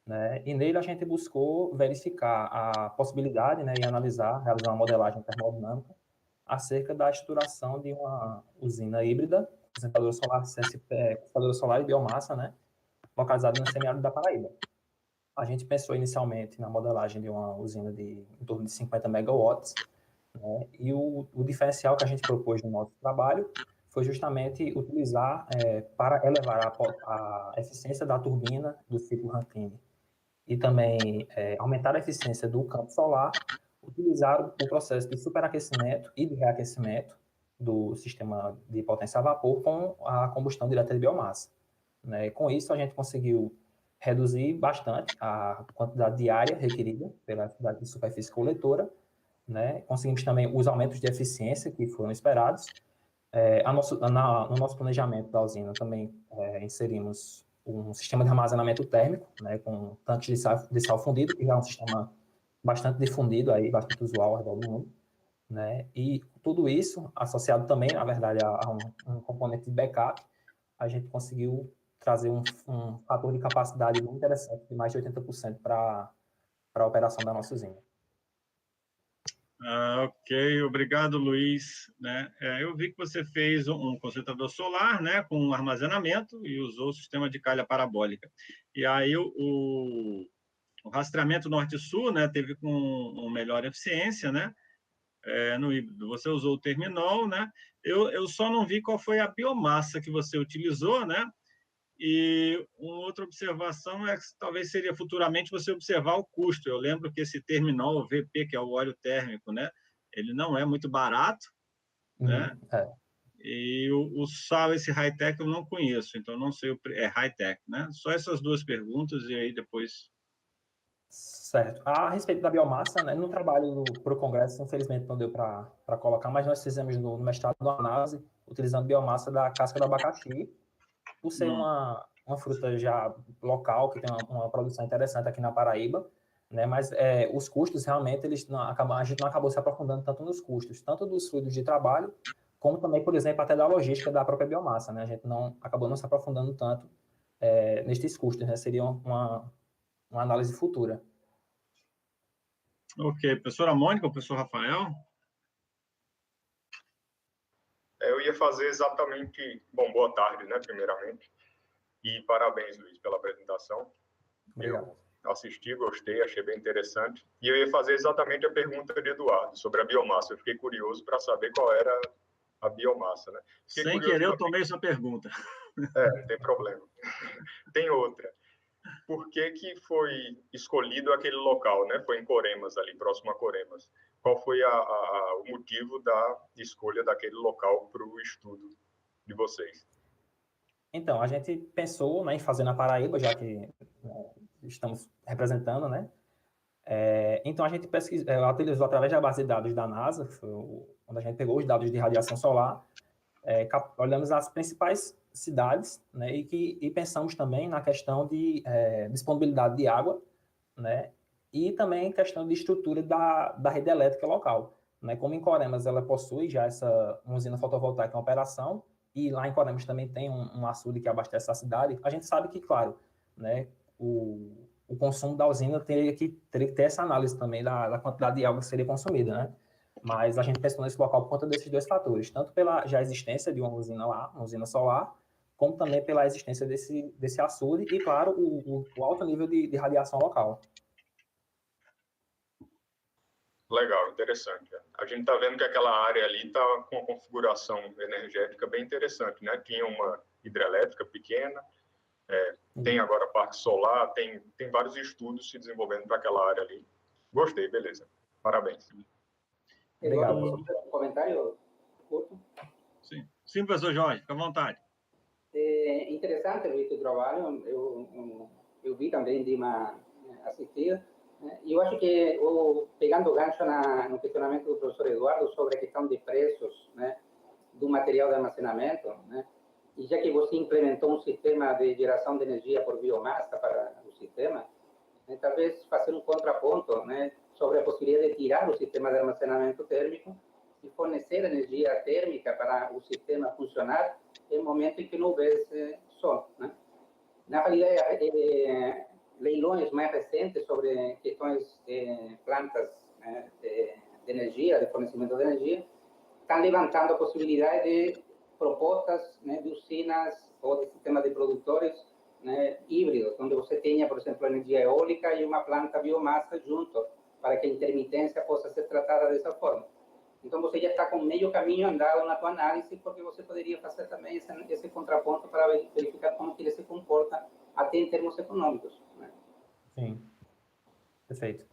né? E nele a gente buscou verificar a possibilidade, né, e realizar uma modelagem termodinâmica acerca da estruturação de uma usina híbrida, concentradora solar e biomassa, né, localizada no semiárido da Paraíba. A gente pensou inicialmente na modelagem de uma usina de em torno de 50 megawatts, né, e o diferencial que a gente propôs no nosso trabalho foi justamente utilizar para elevar a eficiência da turbina do ciclo Rankine e também aumentar a eficiência do campo solar, utilizar o processo de superaquecimento e de reaquecimento do sistema de potência a vapor com a combustão direta de biomassa. Né? Com isso, a gente conseguiu reduzir bastante a quantidade de área requerida pela atividade de superfície coletora, né? Conseguimos também os aumentos de eficiência que foram esperados. No nosso planejamento da usina também inserimos um sistema de armazenamento térmico, né, com tanques de sal fundido, que já é um sistema bastante difundido, aí, bastante usual ao redor do mundo. Né, e tudo isso, associado também, na verdade, a um componente de backup, a gente conseguiu trazer um fator de capacidade muito interessante, de mais de 80% para a operação da nossa usina. Ok, obrigado, Luiz. Né? Eu vi que você fez um concentrador solar, né, com armazenamento e usou o sistema de calha parabólica. E aí o rastreamento norte-sul, né, teve com melhor eficiência, né? no híbrido. Você usou o terminol, né? Eu só não vi qual foi a biomassa que você utilizou, né? E uma outra observação é que talvez seria futuramente você observar o custo. Eu lembro que esse terminol, o VP, que é o óleo térmico, né? Ele não é muito barato, né? E o sal, esse high-tech, eu não conheço, então não sei, é high-tech, né? Só essas duas perguntas e aí depois... Certo. A respeito da biomassa, né, no trabalho para o Congresso, infelizmente não deu para colocar, mas nós fizemos no mestrado uma análise utilizando biomassa da casca do abacaxi, por ser uma fruta já local, que tem uma produção interessante aqui na Paraíba, né, mas os custos, realmente, a gente não acabou se aprofundando tanto nos custos, tanto dos fluidos de trabalho, como também, por exemplo, até da logística da própria biomassa, né, a gente acabou não se aprofundando tanto nestes custos, né, seria uma análise futura. Ok. Professora Mônica, professor Rafael? Eu ia fazer exatamente... Bom, boa tarde, né, primeiramente. E parabéns, Luiz, pela apresentação. Obrigado. Eu assisti, gostei, achei bem interessante. E eu ia fazer exatamente a pergunta de Eduardo sobre a biomassa. Eu fiquei curioso para saber qual era a biomassa, né? Sem querer, eu tomei sua pergunta. Não tem problema. Tem outra. Por que foi escolhido aquele local, né? Foi em Coremas, ali próximo a Coremas. Qual foi o motivo da escolha daquele local para o estudo de vocês? Então, a gente pensou, né, em fazer na Paraíba, já que estamos representando, né? Então, a gente utilizou através da base de dados da NASA, onde a gente pegou os dados de radiação solar, olhamos as principais cidades, né, e pensamos também na questão de disponibilidade de água, né, e também questão de estrutura da rede elétrica local. Né, como em Coremas ela possui já uma usina fotovoltaica em operação, e lá em Coremas também tem um açude que abastece a cidade, a gente sabe que, claro, né, o consumo da usina teria que ter essa análise também da quantidade de água que seria consumida, né? Mas a gente pensou nesse local por conta desses dois fatores, tanto pela já existência de uma usina lá, uma usina solar, como também pela existência desse açude e, claro, o alto nível de radiação local. Legal, interessante. A gente está vendo que aquela área ali está com uma configuração energética bem interessante, né? Tinha uma hidrelétrica pequena, tem agora parque solar, tem vários estudos se desenvolvendo para aquela área ali. Gostei, beleza. Parabéns. Obrigado. Um comentário curto? Sim, professor Jorge, fica à vontade. É interessante ver o trabalho, eu vi também de uma assistida, e eu acho que, pegando o gancho no questionamento do professor Eduardo sobre a questão de preços, né, do material de armazenamento, né, e já que você implementou um sistema de geração de energia por biomassa para o sistema, né, talvez fazer um contraponto, né, sobre a possibilidade de tirar o sistema de armazenamento térmico e fornecer energia térmica para o sistema funcionar em momento em que não houvesse sol, né? Na realidade, leilões mais recentes sobre questões de plantas, né, de energia, de fornecimento de energia, estão levantando a possibilidade de propostas, né, de usinas ou de sistemas de produtores, né, híbridos, onde você tenha, por exemplo, energia eólica e uma planta biomassa junto, para que a intermitência possa ser tratada dessa forma. Então, você já está com meio caminho andado na tua análise, porque você poderia fazer também esse contraponto para verificar como que ele se comporta, até em termos econômicos, né? Sim, perfeito.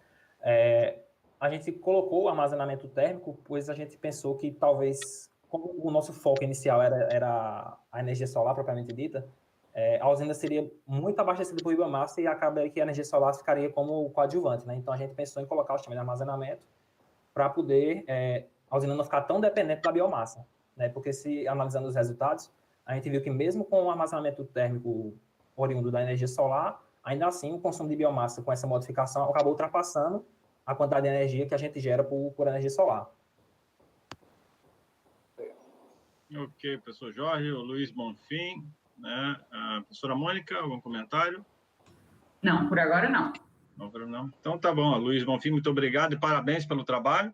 A gente colocou o armazenamento térmico, pois a gente pensou que talvez, como o nosso foco inicial era a energia solar propriamente dita, a usina seria muito abastecida por biomassa e acaba que a energia solar ficaria como coadjuvante, né? Então, a gente pensou em colocar o sistema de armazenamento para poder a usina não ficar tão dependente da biomassa, né? Porque se analisando os resultados, a gente viu que mesmo com o armazenamento térmico oriundo da energia solar, ainda assim o consumo de biomassa com essa modificação acabou ultrapassando a quantidade de energia que a gente gera por energia solar. Ok, professor Jorge, o Luiz Bonfim, né? A professora Mônica, algum comentário? Não, por agora não. Não. Então tá bom, Luiz Bonfim, muito obrigado e parabéns pelo trabalho,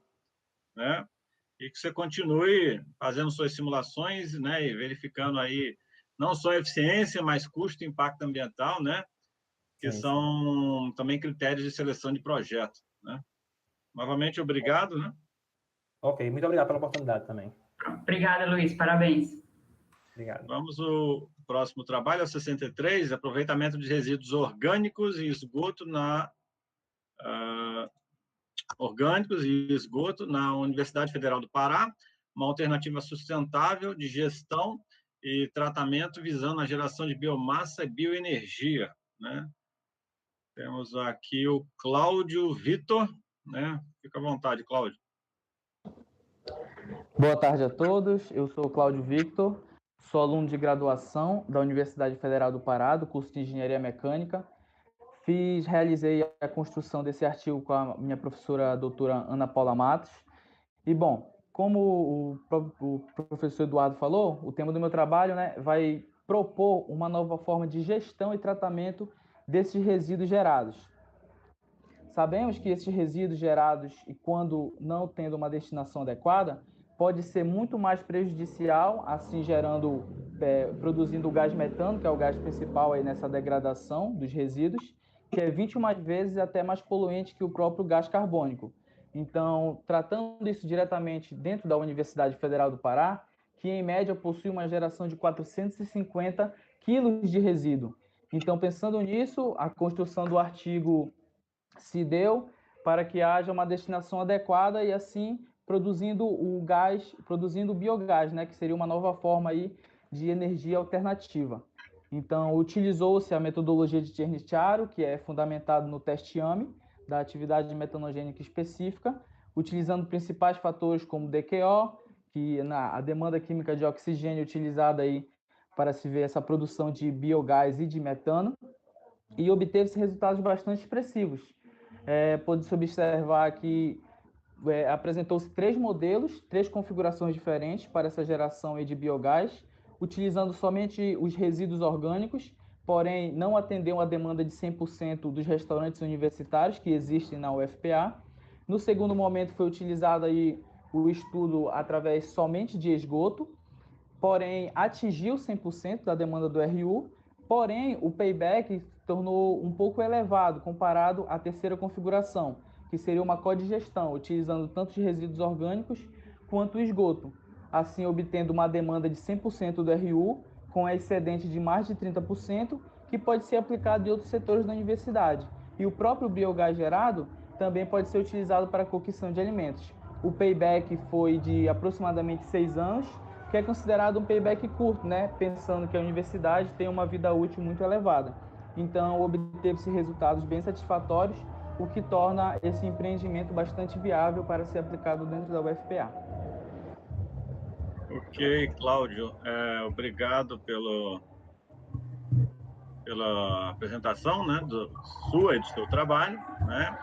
né? E que você continue fazendo suas simulações, né? E verificando aí não só eficiência, mas custo e impacto ambiental, né? Que são também critérios de seleção de projeto, né? Novamente, obrigado, né? Ok, muito obrigado pela oportunidade também. Obrigada, Luiz. Parabéns. Obrigado. Vamos ao próximo trabalho, 63, aproveitamento de resíduos orgânicos e esgoto na Universidade Federal do Pará, uma alternativa sustentável de gestão e tratamento visando a geração de biomassa e bioenergia, né? Temos aqui o Cláudio Vitor, né? Fica à vontade, Cláudio. Boa tarde a todos, eu sou o Cláudio Victor, sou aluno de graduação da Universidade Federal do Pará, do curso de Engenharia Mecânica. Realizei a construção desse artigo com a minha professora, a doutora Ana Paula Matos. E, bom, como o professor Eduardo falou, o tema do meu trabalho, né, vai propor uma nova forma de gestão e tratamento desses resíduos gerados. Sabemos que esses resíduos gerados, e quando não tendo uma destinação adequada, pode ser muito mais prejudicial, assim produzindo o gás metano, que é o gás principal aí nessa degradação dos resíduos, que é 21 vezes até mais poluente que o próprio gás carbônico. Então, tratando isso diretamente dentro da Universidade Federal do Pará, que em média possui uma geração de 450 quilos de resíduo. Então, pensando nisso, a construção do artigo se deu para que haja uma destinação adequada e assim produzindo o biogás, né, que seria uma nova forma aí de energia alternativa. Então, utilizou-se a metodologia de Chernitscharo, que é fundamentado no teste AME, da atividade metanogênica específica, utilizando principais fatores como DQO, que a demanda química de oxigênio utilizada aí para se ver essa produção de biogás e de metano, e obteve-se resultados bastante expressivos. Pode-se observar que apresentou-se 3 modelos, 3 configurações diferentes para essa geração de biogás, utilizando somente os resíduos orgânicos, porém não atendeu a demanda de 100% dos restaurantes universitários que existem na UFPA. No segundo momento foi utilizado aí o estudo através somente de esgoto, porém atingiu 100% da demanda do RU, porém o payback tornou um pouco elevado comparado à terceira configuração, que seria uma codigestão, utilizando tanto os resíduos orgânicos quanto o esgoto, assim obtendo uma demanda de 100% do RU, com a excedente de mais de 30%, que pode ser aplicado em outros setores da universidade. E o próprio biogás gerado também pode ser utilizado para a cocção de alimentos. O payback foi de aproximadamente 6 anos, que é considerado um payback curto, né? Pensando que a universidade tem uma vida útil muito elevada. Então, obteve-se resultados bem satisfatórios, o que torna esse empreendimento bastante viável para ser aplicado dentro da UFPA. Ok, Cláudio, obrigado pela apresentação, né, sua e do seu trabalho, né?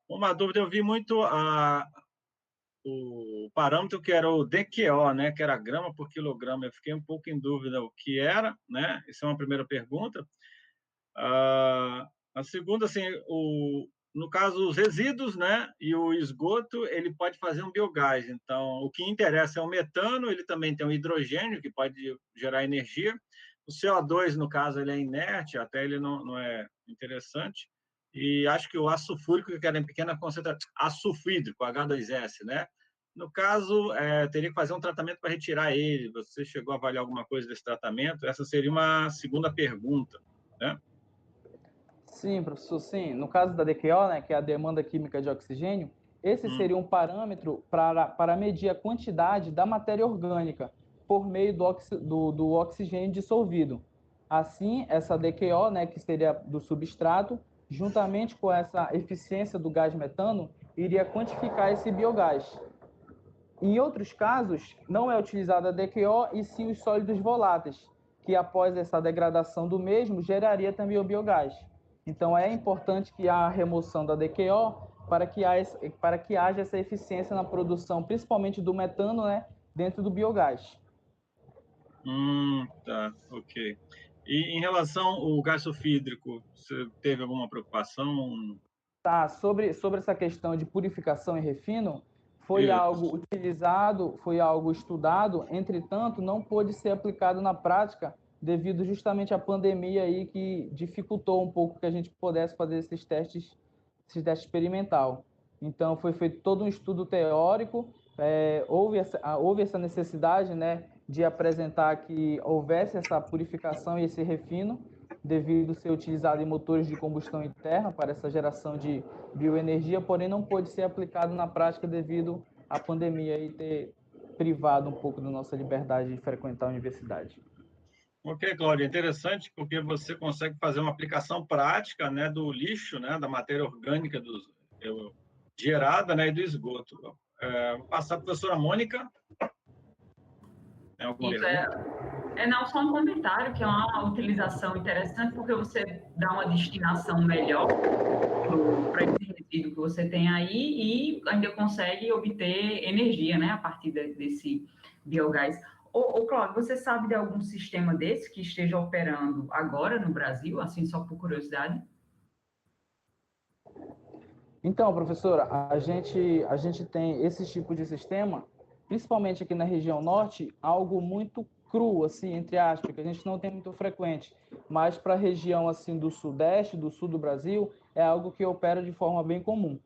Uma dúvida, eu vi muito o parâmetro que era o DQO, né, que era grama por quilograma. Eu fiquei um pouco em dúvida o que era, né? Essa é uma primeira pergunta. A segunda, assim, no caso, os resíduos, né, e o esgoto, ele pode fazer um biogás. Então, o que interessa é o metano, ele também tem o hidrogênio, que pode gerar energia. O CO2, no caso, ele é inerte, até ele não é interessante. E acho que o ácido sulfúrico, que era em pequena concentração, ácido sulfídrico, H2S, né? No caso, teria que fazer um tratamento para retirar ele. Você chegou a avaliar alguma coisa desse tratamento? Essa seria uma segunda pergunta, né? Sim, professor, sim. No caso da DQO, né, que é a demanda química de oxigênio, esse seria um parâmetro para medir a quantidade da matéria orgânica por meio do oxigênio dissolvido. Assim, essa DQO, né, que seria do substrato, juntamente com essa eficiência do gás metano, iria quantificar esse biogás. Em outros casos, não é utilizada a DQO e sim os sólidos voláteis, que após essa degradação do mesmo, geraria também o biogás. Então, é importante que a remoção da DQO para que haja essa eficiência na produção, principalmente do metano, né, dentro do biogás. Tá, ok. E em relação ao gás sulfídrico, você teve alguma preocupação? Tá, sobre essa questão de purificação e refino, foi Isso. algo utilizado, foi algo estudado, entretanto, não pôde ser aplicado na prática devido justamente à pandemia aí que dificultou um pouco que a gente pudesse fazer esse teste experimental. Então, foi feito todo um estudo teórico, houve essa necessidade, né, de apresentar que houvesse essa purificação e esse refino, devido ser utilizado em motores de combustão interna para essa geração de bioenergia, porém não pôde ser aplicado na prática devido à pandemia e ter privado um pouco da nossa liberdade de frequentar a universidade. Ok, Cláudio, é interessante porque você consegue fazer uma aplicação prática, né, do lixo, né, da matéria orgânica gerada, né, e do esgoto. Vou passar para a professora Mônica. Tem alguma pergunta? Não, só um comentário, que é uma utilização interessante, porque você dá uma destinação melhor para esse resíduo que você tem aí e ainda consegue obter energia, né, a partir desse biogás. Cláudio, você sabe de algum sistema desse que esteja operando agora no Brasil, assim, só por curiosidade? Então, professora, a gente tem esse tipo de sistema, principalmente aqui na região norte, algo muito cru, assim, entre aspas, que a gente não tem muito frequente, mas para a região, assim, do sudeste, do sul do Brasil, é algo que opera de forma bem comum.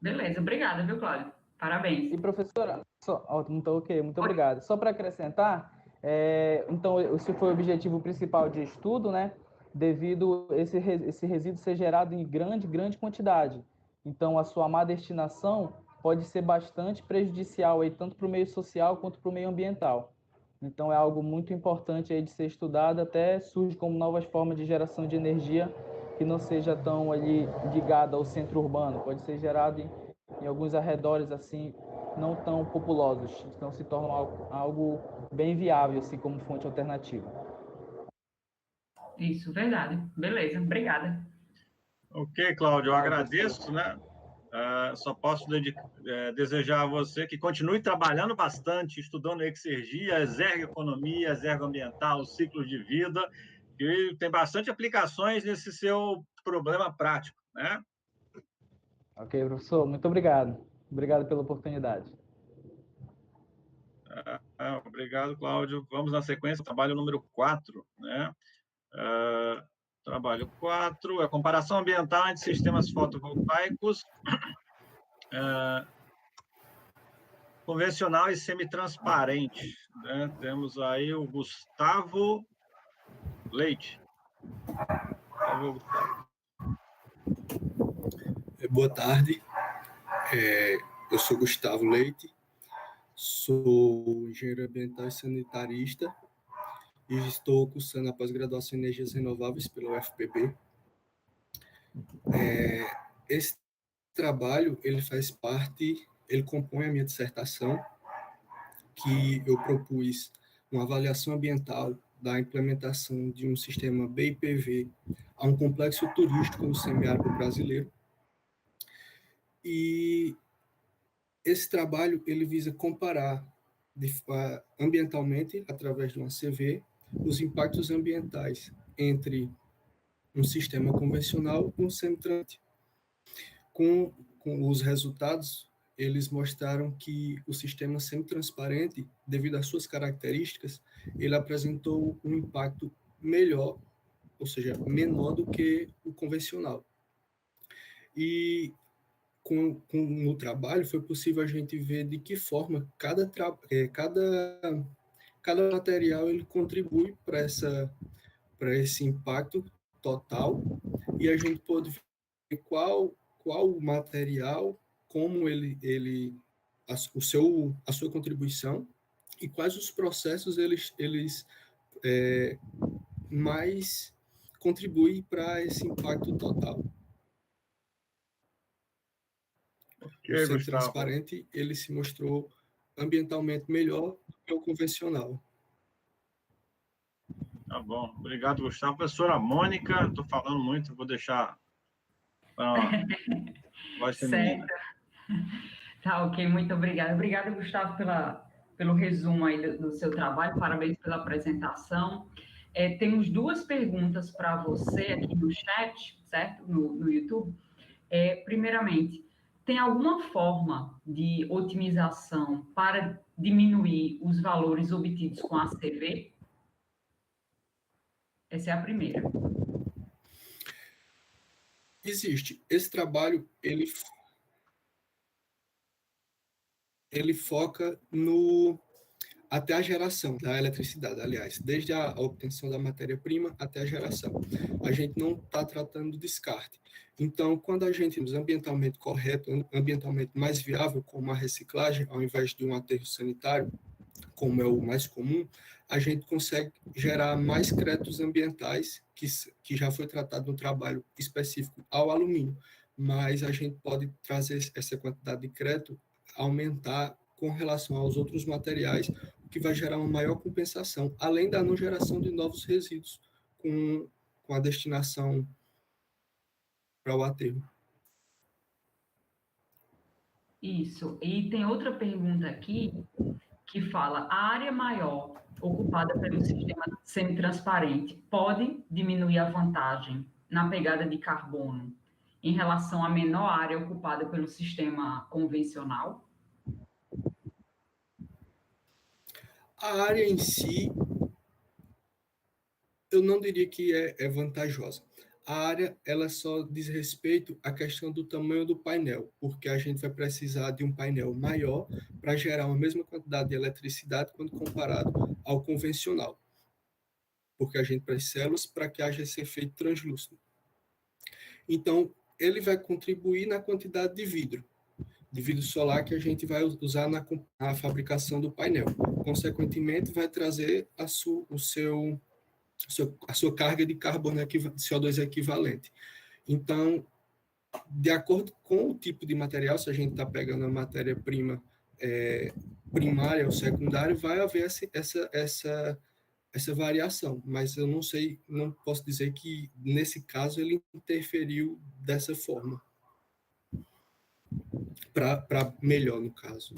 Beleza, obrigada, viu, Cláudio? Parabéns. E, professora, muito obrigado. Só para acrescentar, então, esse foi o objetivo principal de estudo, né? Devido esse resíduo ser gerado em grande quantidade. Então, a sua má destinação pode ser bastante prejudicial, aí, tanto para o meio social quanto para o meio ambiental. Então, é algo muito importante aí de ser estudado, até surge como novas formas de geração de energia que não seja tão ali ligada ao centro urbano, pode ser gerado em alguns arredores assim não tão populosos, então se torna algo bem viável assim como fonte alternativa. Isso, verdade. Beleza, obrigada. Ok, Cláudio, eu agradeço, né? Só posso desejar a você que continue trabalhando bastante, estudando exergia, exergoeconomia, exergoambiental, ciclo de vida, que tem bastante aplicações nesse seu problema prático, né? Ok, professor, muito obrigado. Obrigado pela oportunidade. Obrigado, Cláudio. Vamos na sequência, trabalho número 4, né? Trabalho 4 é comparação ambiental entre sistemas fotovoltaicos convencional e semitransparente, né? Temos aí o Gustavo Leite. Boa tarde, eu sou Gustavo Leite, sou engenheiro ambiental e sanitarista e estou cursando a pós-graduação em energias renováveis pela UFPB. Esse trabalho, ele compõe a minha dissertação, que eu propus uma avaliação ambiental da implementação de um sistema BIPV a um complexo turístico no semiárido brasileiro. E esse trabalho ele visa comparar ambientalmente, através de uma CV, os impactos ambientais entre um sistema convencional e um semitransparente. Com os resultados, eles mostraram que o sistema semitransparente, devido às suas características, ele apresentou um impacto melhor, ou seja, menor do que o convencional. E com o trabalho foi possível a gente ver de que forma cada material ele contribui para esse impacto total, e a gente pôde ver qual o material, como a sua contribuição e quais os processos eles mais contribuem para esse impacto total. O ser transparente, ele se mostrou ambientalmente melhor do que o convencional. Tá bom, obrigado, Gustavo. Professora Mônica, estou falando muito, vou deixar voz feminina. Tá, ok, muito obrigada. Obrigada, Gustavo, pelo resumo aí do seu trabalho, parabéns pela apresentação. Temos duas perguntas para você aqui no chat, certo? No YouTube. Primeiramente, tem alguma forma de otimização para diminuir os valores obtidos com a CV? Essa é a primeira. Existe. Esse trabalho, ele foca até a geração da eletricidade, aliás, desde a obtenção da matéria-prima até a geração. A gente não está tratando do descarte. Então, quando a gente usa ambientalmente correto, ambientalmente mais viável, como a reciclagem, ao invés de um aterro sanitário, como é o mais comum, a gente consegue gerar mais créditos ambientais, que já foi tratado no trabalho específico ao alumínio, mas a gente pode trazer essa quantidade de crédito, aumentar com relação aos outros materiais, o que vai gerar uma maior compensação, além da não geração de novos resíduos com a destinação para o aterro. Isso. E tem outra pergunta aqui que fala: a área maior ocupada pelo sistema semitransparente pode diminuir a vantagem na pegada de carbono em relação à menor área ocupada pelo sistema convencional? A área em si, eu não diria que é vantajosa. A área, ela só diz respeito à questão do tamanho do painel, porque a gente vai precisar de um painel maior para gerar a mesma quantidade de eletricidade quando comparado ao convencional, porque a gente precisa de células para que haja esse efeito translúcido. Então, ele vai contribuir na quantidade de vidro solar que a gente vai usar na fabricação do painel. Consequentemente, vai trazer a sua carga de carbono, CO2 equivalente. Então, de acordo com o tipo de material, se a gente está pegando a matéria-prima primária ou secundária, vai haver essa variação, mas eu não sei, não posso dizer que nesse caso ele interferiu dessa forma, para melhor no caso.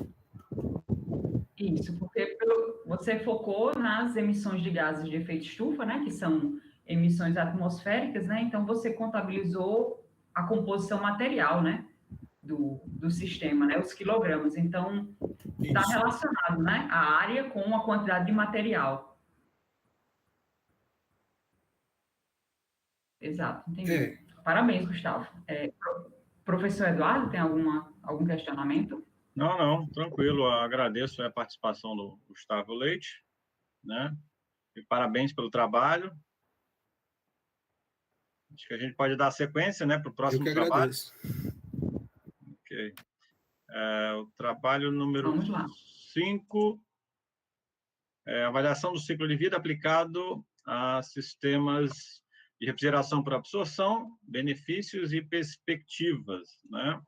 Isso, porque você focou nas emissões de gases de efeito estufa, né, que são emissões atmosféricas, né, então você contabilizou a composição material, né, do sistema, né, os quilogramas, então está relacionado, né, a área com a quantidade de material. Exato, entendi. Parabéns, Gustavo. Professor Eduardo, tem algum questionamento? Não, tranquilo. Eu agradeço a participação do Gustavo Leite, né? E parabéns pelo trabalho. Acho que a gente pode dar sequência, né, para o próximo trabalho. Agradeço. Ok. O trabalho número 5, avaliação do ciclo de vida aplicado a sistemas de refrigeração por absorção, benefícios e perspectivas, né?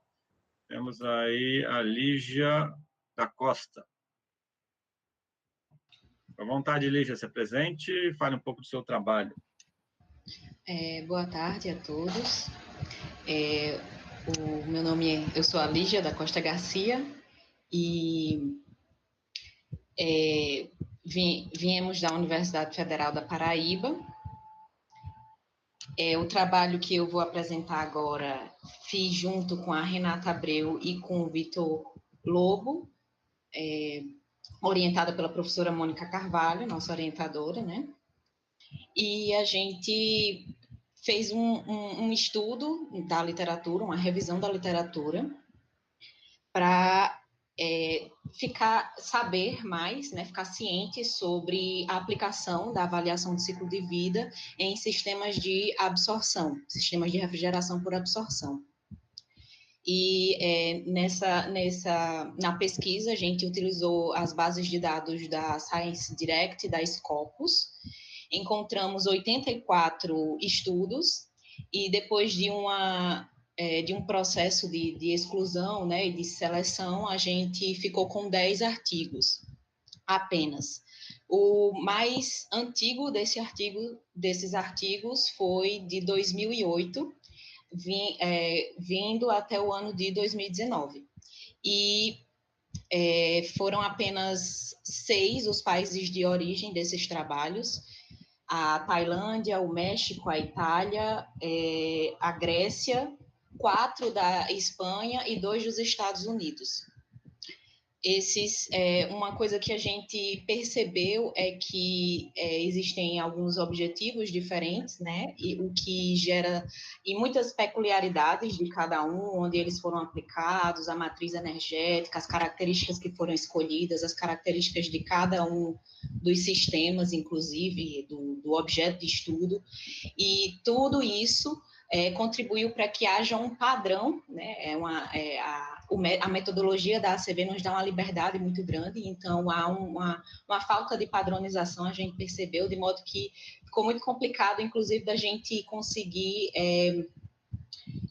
Temos aí a Lígia da Costa. À vontade, Lígia, se apresente e fale um pouco do seu trabalho. Boa tarde a todos. O meu nome eu sou a Lígia da Costa Garcia e viemos da Universidade Federal da Paraíba. O trabalho que eu vou apresentar agora fiz junto com a Renata Abreu e com o Vitor Lobo, orientada pela professora Mônica Carvalho, nossa orientadora, né? E a gente fez um estudo da literatura, uma revisão da literatura, para saber mais, né, ficar ciente sobre a aplicação da avaliação de ciclo de vida em sistemas de absorção, sistemas de refrigeração por absorção. E na pesquisa a gente utilizou as bases de dados da Science Direct e da Scopus, encontramos 84 estudos e depois de um processo de exclusão, né, e de seleção, a gente ficou com 10 artigos apenas. O mais antigo desses artigos foi de 2008, vindo até o ano de 2019. E foram apenas 6 os países de origem desses trabalhos: a Tailândia, o México, a Itália, a Grécia, 4 da Espanha e 2 dos Estados Unidos. Uma coisa que a gente percebeu é que existem alguns objetivos diferentes, né? E o que gera e muitas peculiaridades de cada um, onde eles foram aplicados, a matriz energética, as características que foram escolhidas, as características de cada um dos sistemas, inclusive do objeto de estudo, e tudo isso contribuiu para que haja um padrão, né? A metodologia da ACV nos dá uma liberdade muito grande, então há uma falta de padronização, a gente percebeu, de modo que ficou muito complicado, inclusive, da gente conseguir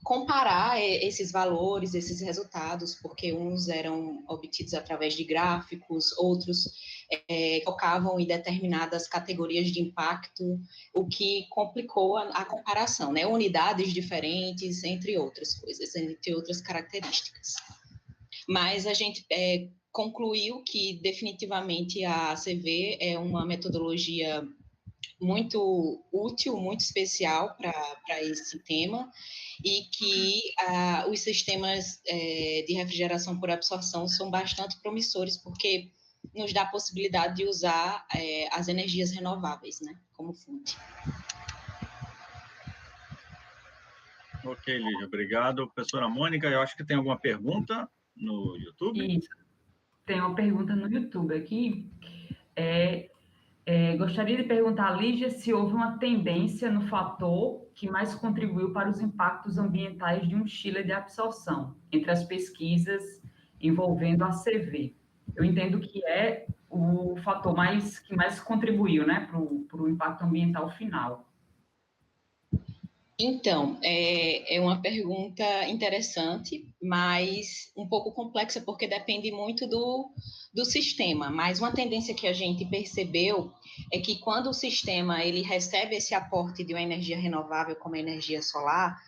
comparar esses valores, esses resultados, porque uns eram obtidos através de gráficos, outros focavam em determinadas categorias de impacto, o que complicou a comparação, né? Unidades diferentes, entre outras coisas, entre outras características. Mas a gente concluiu que definitivamente a ACV é uma metodologia muito útil, muito especial para esse tema, e que os sistemas de refrigeração por absorção são bastante promissores, porque nos dá a possibilidade de usar as energias renováveis, né, como fonte. Ok, Lígia, obrigado. Professora Mônica, eu acho que tem alguma pergunta no YouTube? Isso. Tem uma pergunta no YouTube aqui. Gostaria de perguntar a Lígia se houve uma tendência no fator que mais contribuiu para os impactos ambientais de um chiller de absorção entre as pesquisas envolvendo a CV. Eu entendo que é o fator que mais contribuiu, né, para o impacto ambiental final. Então, é uma pergunta interessante, mas um pouco complexa, porque depende muito do sistema. Mas uma tendência que a gente percebeu é que quando o sistema ele recebe esse aporte de uma energia renovável, como a energia solar,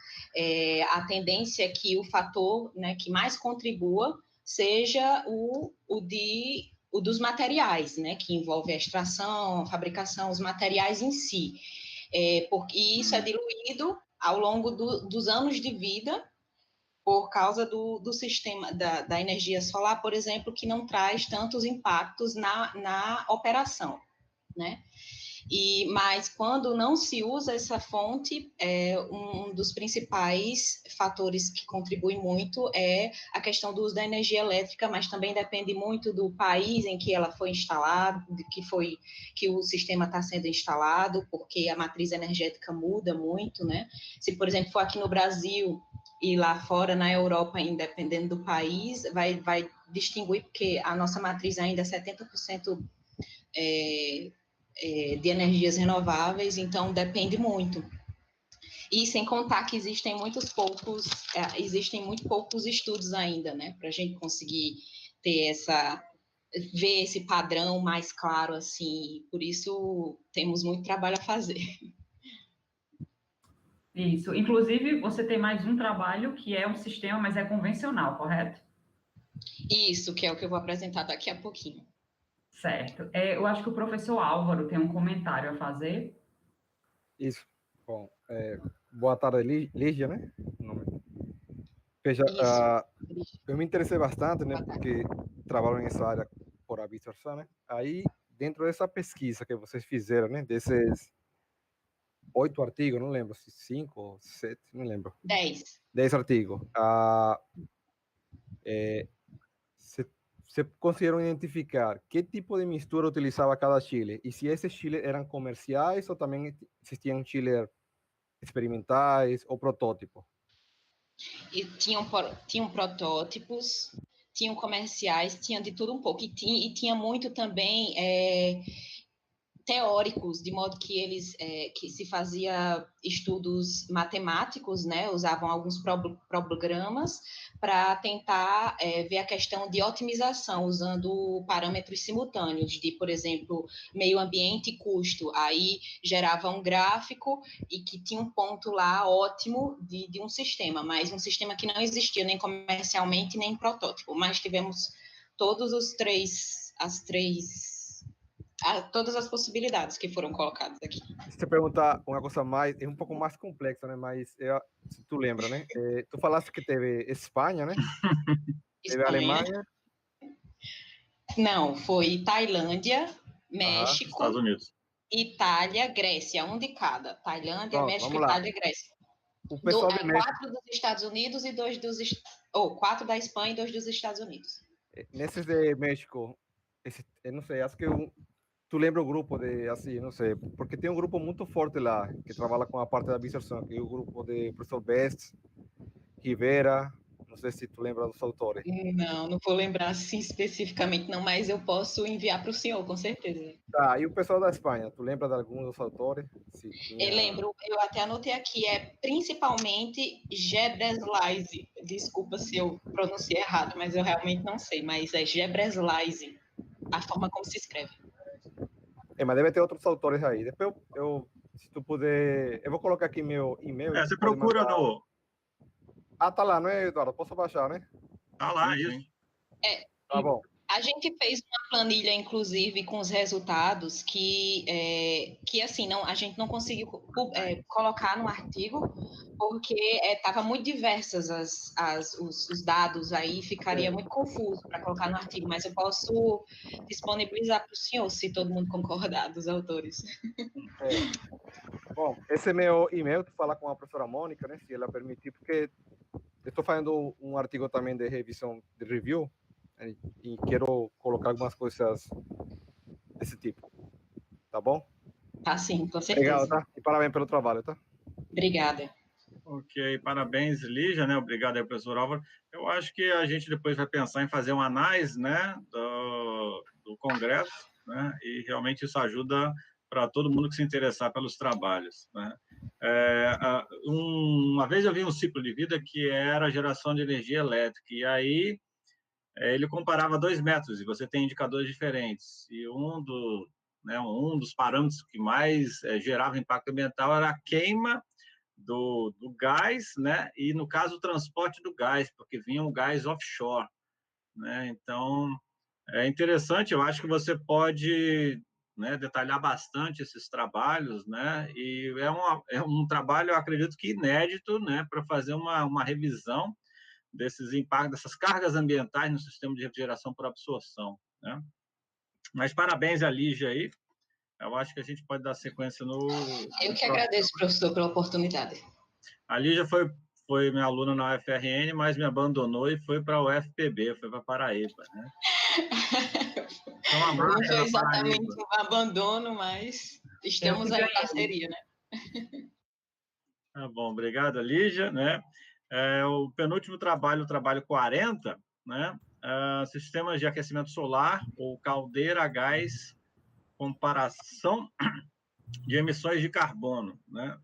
a tendência é que o fator, né, que mais contribua seja o dos materiais, né, que envolve a extração, a fabricação, os materiais em si. Porque isso é diluído ao longo dos anos de vida por causa do sistema da energia solar, por exemplo, que não traz tantos impactos na operação, né? Mas quando não se usa essa fonte, um dos principais fatores que contribui muito é a questão do uso da energia elétrica, mas também depende muito do país em que ela foi instalada, que o sistema está sendo instalado, porque a matriz energética muda muito, né? Se, por exemplo, for aqui no Brasil e lá fora, na Europa, dependendo do país, vai distinguir, porque a nossa matriz ainda é 70% de energias renováveis, então depende muito. E sem contar que existem muito poucos estudos ainda, né, para a gente conseguir ver esse padrão mais claro, assim, por isso temos muito trabalho a fazer. Isso. Inclusive, você tem mais um trabalho que é um sistema, mas é convencional, correto? Isso, que é o que eu vou apresentar daqui a pouquinho. Certo. Eu acho que o professor Álvaro tem um comentário a fazer. Isso. Bom, boa tarde, Lígia, né? Veja, eu me interessei bastante, né? Porque trabalho nessa área por absorção, né? Aí, dentro dessa pesquisa que vocês fizeram, né? Desses 8 artigos, não lembro se 5 ou 7, não lembro. 10 artigos. Você conseguiram identificar que tipo de mistura utilizava cada chiller e se esses chillers eram comerciais ou também existiam chillers experimentais ou protótipos? E tinham protótipos, tinham comerciais, tinha de tudo um pouco, e tinha muito também teóricos, de modo que eles que se fazia estudos matemáticos, né, usavam alguns programas para tentar ver a questão de otimização, usando parâmetros simultâneos de, por exemplo, meio ambiente e custo. Aí gerava um gráfico e que tinha um ponto lá ótimo de um sistema, mas um sistema que não existia nem comercialmente nem em protótipo, mas tivemos todas as possibilidades que foram colocadas aqui. Se eu perguntar uma coisa mais, é um pouco mais complexa, né? Mas se tu lembra, né? Tu falaste que teve Espanha, né? Teve Alemanha. Não, foi Tailândia, México, Estados Unidos. Itália, Grécia, um de cada. Tailândia, Pronto, México, vamos lá. Itália e Grécia. O pessoal de México, 4 dos Estados Unidos e 2 dos... 4 da Espanha e 2 dos Estados Unidos. nesses de México, eu não sei, acho que tu lembra o grupo de, assim, não sei, porque tem um grupo muito forte lá, que trabalha com a parte da absorção, que é o grupo de professor Best, Rivera, não sei se tu lembra dos autores. Não vou lembrar assim especificamente, não, mas eu posso enviar para o senhor, com certeza. Tá, e o pessoal da Espanha, tu lembra de algum dos autores? Se tinha... Eu lembro, eu até anotei aqui, é principalmente Gebrselassie. Desculpa se eu pronunciei errado, mas eu realmente não sei, mas é Gebrselassie, a forma como se escreve. Mas deve ter outros autores aí. Depois se tu puder, eu vou colocar aqui meu e-mail. Você procura mandar... no... Ah, tá lá, não é, Eduardo? Posso baixar, né? Tá lá, isso. Tá bom. A gente fez uma planilha, inclusive, com os resultados que assim, a gente não conseguiu colocar no artigo, porque estava muito diversas os dados aí, ficaria muito confuso para colocar no artigo, mas eu posso disponibilizar para o senhor, se todo mundo concordar, dos autores. Bom, esse é meu e-mail, tu fala com a professora Mônica, né, se ela permitir, porque eu estou fazendo um artigo também de revisão, de review, e quero colocar algumas coisas desse tipo, tá bom? Tá sim, com certeza. Legal, tá? E parabéns pelo trabalho, tá? Obrigada. Ok, parabéns, Lígia, né? Obrigado aí, professor Álvaro. Eu acho que a gente depois vai pensar em fazer uma análise, né, do congresso, né, e realmente isso ajuda para todo mundo que se interessar pelos trabalhos, né? Uma vez eu vi um ciclo de vida que era a geração de energia elétrica, e aí ele comparava 2 métodos, e você tem indicadores diferentes, e um dos parâmetros que mais gerava impacto ambiental era a queima do gás, né? E, no caso, o transporte do gás, porque vinha um gás offshore, né? Então, é interessante, eu acho que você pode, né, detalhar bastante esses trabalhos, né? E é um trabalho, eu acredito que inédito, né, para fazer uma revisão desses impactos, dessas cargas ambientais no sistema de refrigeração por absorção, né? Mas parabéns à Lígia aí. Eu acho que a gente pode dar sequência no... Eu que agradeço, professor, pela oportunidade. A Lígia foi minha aluna na UFRN, mas me abandonou e foi para a UFPB, foi para Paraíba, né? Então, não foi exatamente um abandono, mas estamos aí em parceria, né? Tá bom, obrigado, Lígia, né? O penúltimo trabalho, o trabalho 40, né? Sistemas de aquecimento solar ou caldeira a gás, comparação de emissões de carbono, né?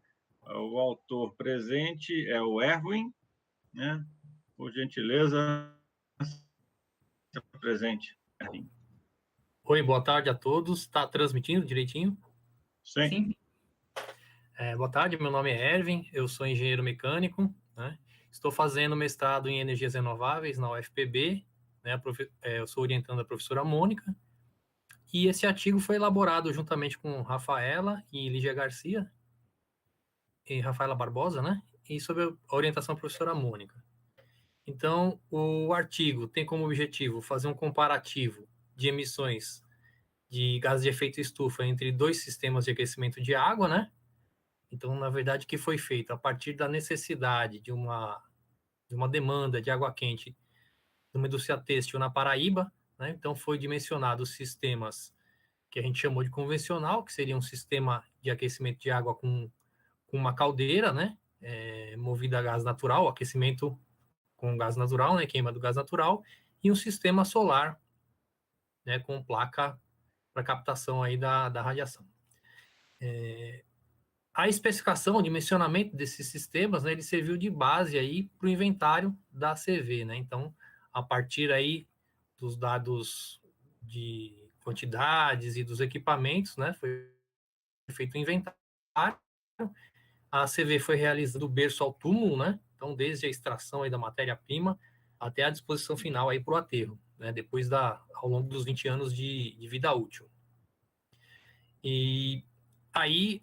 O autor presente é o Erwin, né? Por gentileza, presente, Erwin. Oi, boa tarde a todos. Está transmitindo direitinho? Sim. Boa tarde, meu nome é Erwin, eu sou engenheiro mecânico, né? Estou fazendo mestrado em energias renováveis na UFPB, né? Eu sou orientando a professora Mônica, e esse artigo foi elaborado juntamente com Rafaela e Lígia Garcia, e Rafaela Barbosa, né? E sob a orientação da professora Mônica. Então, o artigo tem como objetivo fazer um comparativo de emissões de gases de efeito estufa entre 2 sistemas de aquecimento de água, né? Então, na verdade, o que foi feito? A partir da necessidade de uma demanda de água quente de uma indústria têxtil na Paraíba, né? Então, foi dimensionado os sistemas que a gente chamou de convencional, que seria um sistema de aquecimento de água com uma caldeira, né? Movida a gás natural, aquecimento com gás natural, né? Queima do gás natural, e um sistema solar, né? Com placa para captação aí da radiação. A especificação, o dimensionamento desses sistemas, né, ele serviu de base aí para o inventário da CV, né? Então, a partir aí dos dados de quantidades e dos equipamentos, né, foi feito o inventário. A CV foi realizada do berço ao túmulo, né? Então, desde a extração aí da matéria-prima até a disposição final aí para o aterro, né? Depois ao longo dos 20 anos de vida útil. E aí,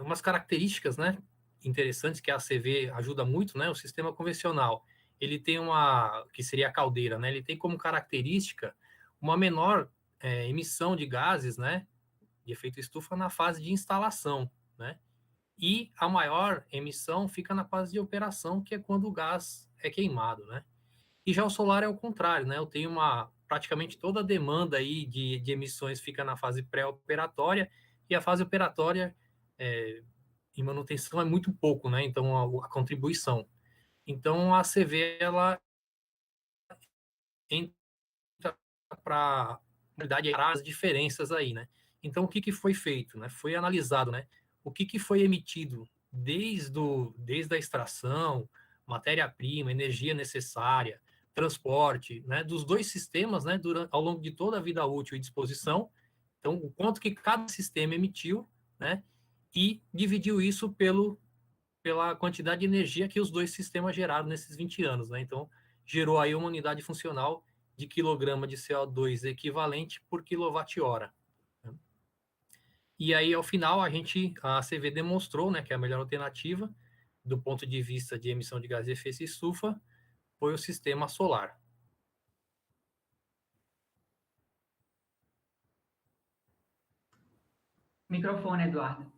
umas características, né, interessantes que a CV ajuda muito, né, o sistema convencional, ele tem que seria a caldeira, né, ele tem como característica uma menor emissão de gases, né, de efeito estufa na fase de instalação, né? E a maior emissão fica na fase de operação, que é quando o gás é queimado, né? E já o solar é o contrário, né? Eu tenho praticamente toda a demanda aí de emissões fica na fase pré-operatória, e a fase operatória em manutenção é muito pouco, né? Então, a contribuição. Então, a CV, ela entra para as diferenças aí, né? Então, o que foi feito, né? Foi analisado, né? O que foi emitido desde a extração, matéria-prima, energia necessária, transporte, né? Dos dois sistemas, né? Ao longo de toda a vida útil e disposição. Então, o quanto que cada sistema emitiu, né? E dividiu isso pela quantidade de energia que os dois sistemas geraram nesses 20 anos, né? Então, gerou aí uma unidade funcional de quilograma de CO2 equivalente por quilowatt-hora. E aí, ao final, a CV demonstrou, né, que a melhor alternativa, do ponto de vista de emissão de gás de efeito estufa, foi o sistema solar. Microfone, Eduardo.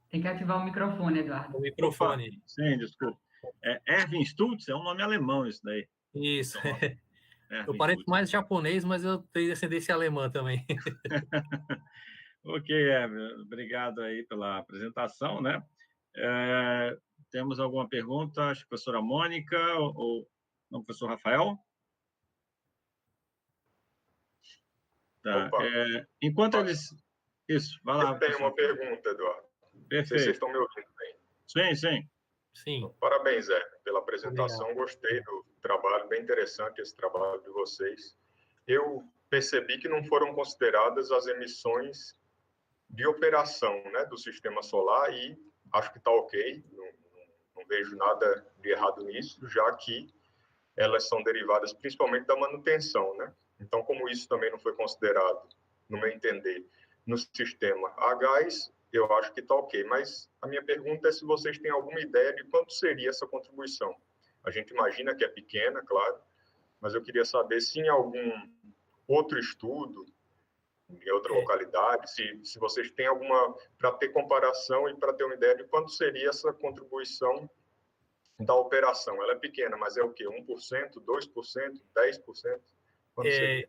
Tem que ativar o microfone, Eduardo. O microfone. Opa, sim, desculpa. Erwin Stutz é um nome alemão isso daí. Isso. Então, eu pareço mais japonês, mas eu tenho descendência alemã também. Ok, Erwin, obrigado aí pela apresentação, né? Temos alguma pergunta? Acho que a professora Mônica ou não, professor Rafael? Tá. Enquanto eles... Isso, vai lá. Eu tenho uma pergunta, Eduardo. Perfeito. Não sei se vocês estão me ouvindo bem. Sim, sim. Sim. Parabéns, Zé, pela apresentação. Obrigado. Gostei do trabalho, bem interessante esse trabalho de vocês. Eu percebi que não foram consideradas as emissões de operação, né, do sistema solar, e acho que está ok, não vejo nada de errado nisso, já que elas são derivadas principalmente da manutenção, né? Então, como isso também não foi considerado, no meu entender, no sistema a gás, eu acho que está ok. Mas a minha pergunta é se vocês têm alguma ideia de quanto seria essa contribuição. A gente imagina que é pequena, claro, mas eu queria saber se em algum outro estudo, em outra localidade, se vocês têm alguma, para ter comparação e para ter uma ideia de quanto seria essa contribuição da operação. Ela é pequena, mas é o quê? 1%, 2%, 10%? Quanto seria?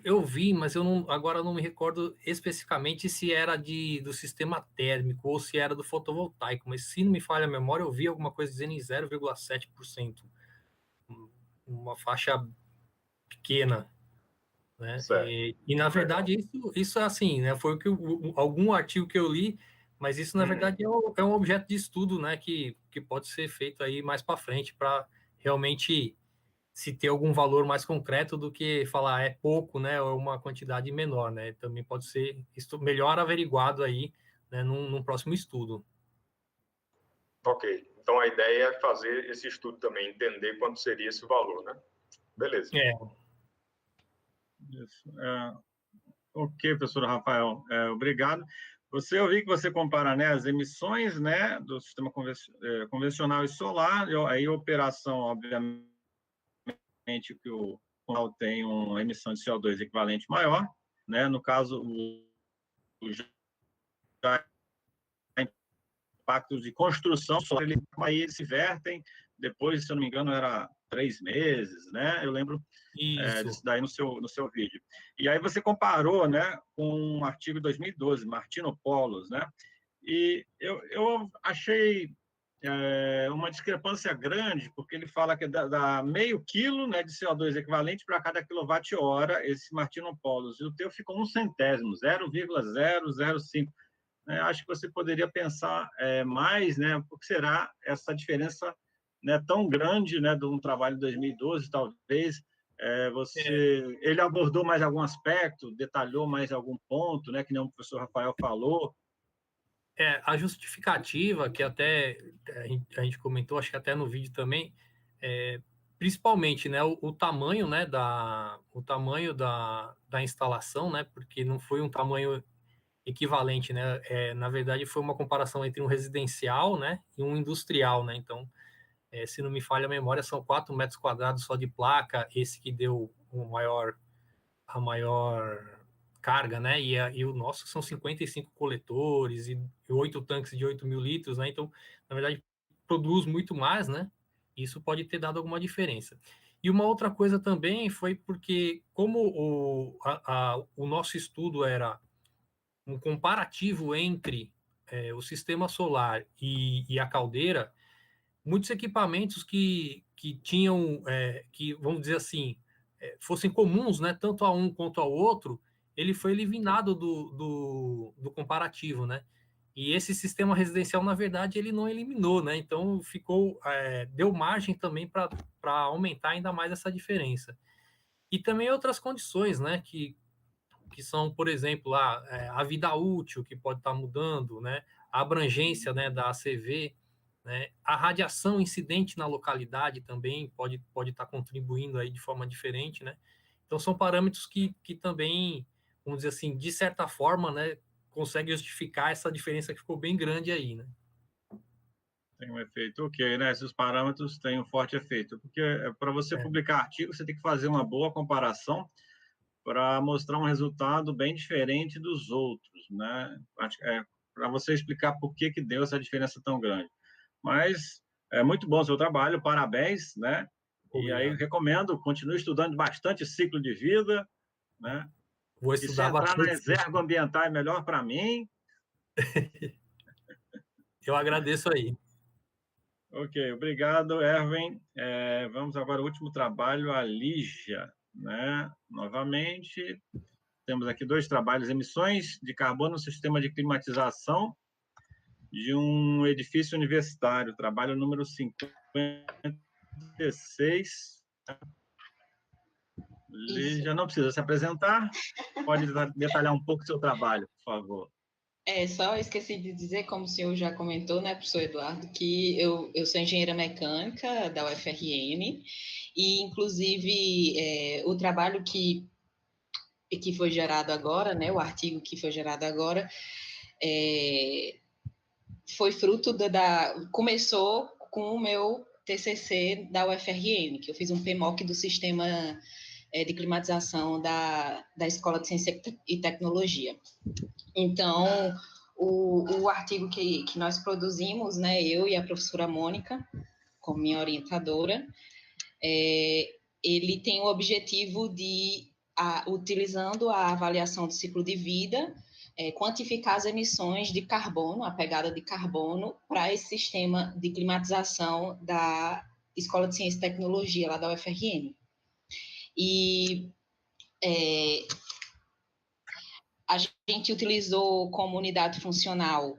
Eu vi, mas agora não me recordo especificamente se era do sistema térmico ou se era do fotovoltaico, mas se não me falha a memória, eu vi alguma coisa dizendo em 0,7%. Uma faixa pequena, né? E na verdade, isso é assim, né? Foi algum artigo que eu li, mas isso, na verdade, é um objeto de estudo, né? Que pode ser feito aí mais para frente, para realmente se ter algum valor mais concreto do que falar é pouco, né, ou uma quantidade menor, né? Também pode ser melhor averiguado aí, né, num próximo estudo. Ok. Então, a ideia é fazer esse estudo também, entender quanto seria esse valor, né? Beleza. Isso. Ok, professor Rafael, obrigado. Eu vi que você compara, né, as emissões, né, do sistema convencional e solar, aí a operação, obviamente, que o solar tem uma emissão de CO2 equivalente maior, né, no caso, impactos de construção, aí eles se vertem, depois, se eu não me engano, era 3 meses, né? Eu lembro disso daí no seu vídeo. E aí você comparou, né, com um artigo de 2012, Martinopoulos, né? E eu achei uma discrepância grande, porque ele fala que dá meio quilo, né, de CO2 equivalente para cada quilowatt-hora, esse Martinopoulos, e o teu ficou 0,01, 0,005. Acho que você poderia pensar mais, né, por que será essa diferença, né, tão grande, né, de um trabalho de 2012, talvez. Ele abordou mais algum aspecto, detalhou mais algum ponto, né, que nem o professor Rafael falou. A justificativa, que até a gente comentou, acho que até no vídeo também, principalmente, né, o tamanho, né, da instalação, né, porque não foi um tamanho equivalente, né, na verdade foi uma comparação entre um residencial, né, e um industrial, né, então se não me falha a memória, são 4 metros quadrados só de placa, esse que deu a maior carga, né? E o nosso são 55 coletores e 8 tanques de 8.000 litros, né? Então, na verdade, produz muito mais, né? Isso pode ter dado alguma diferença. E uma outra coisa também foi porque, como o nosso estudo era um comparativo entre o sistema solar e a caldeira, muitos equipamentos que tinham, que vamos dizer assim, fossem comuns, né, tanto a um quanto ao outro, ele foi eliminado do comparativo, né? E esse sistema residencial, na verdade, ele não eliminou, né? Então ficou, deu margem também para aumentar ainda mais essa diferença. E também outras condições, né? Que são, por exemplo, a vida útil, que pode estar mudando, né? A abrangência, né, da ACV, né? A radiação incidente na localidade também pode estar contribuindo aí de forma diferente, né? Então, são parâmetros que também, vamos dizer assim, de certa forma, né, conseguem justificar essa diferença que ficou bem grande aí, né? Tem um efeito, ok, né? Esses parâmetros têm um forte efeito, porque para você publicar artigo, você tem que fazer uma boa comparação para mostrar um resultado bem diferente dos outros, né? Para você explicar por que deu essa diferença tão grande. Mas é muito bom o seu trabalho, parabéns, né? Obrigado. E aí recomendo, continue estudando bastante ciclo de vida, né? Vou estudar bastante. Se entrar na exergo ambiental é melhor para mim. Eu agradeço aí. Ok, obrigado, Erwin. Vamos agora ao último trabalho, a Lígia, né? Novamente, temos aqui 2 trabalhos, emissões de carbono no sistema de climatização de um edifício universitário, trabalho número 56. Lígia, não precisa se apresentar, pode detalhar um pouco o seu trabalho, por favor. Só esqueci de dizer, como o senhor já comentou, né, professor Eduardo, que eu sou engenheira mecânica da UFRN, e, inclusive, o trabalho que foi gerado agora, né, o artigo que foi gerado agora, foi fruto começou com o meu TCC da UFRN, que eu fiz um PMOC do sistema de climatização da Escola de Ciência e Tecnologia. Então, o artigo que nós produzimos, né, eu e a professora Mônica, como minha orientadora, ele tem o objetivo de, utilizando a avaliação do ciclo de vida, quantificar as emissões de carbono, a pegada de carbono, para esse sistema de climatização da Escola de Ciência e Tecnologia, lá da UFRN. E a gente utilizou como unidade funcional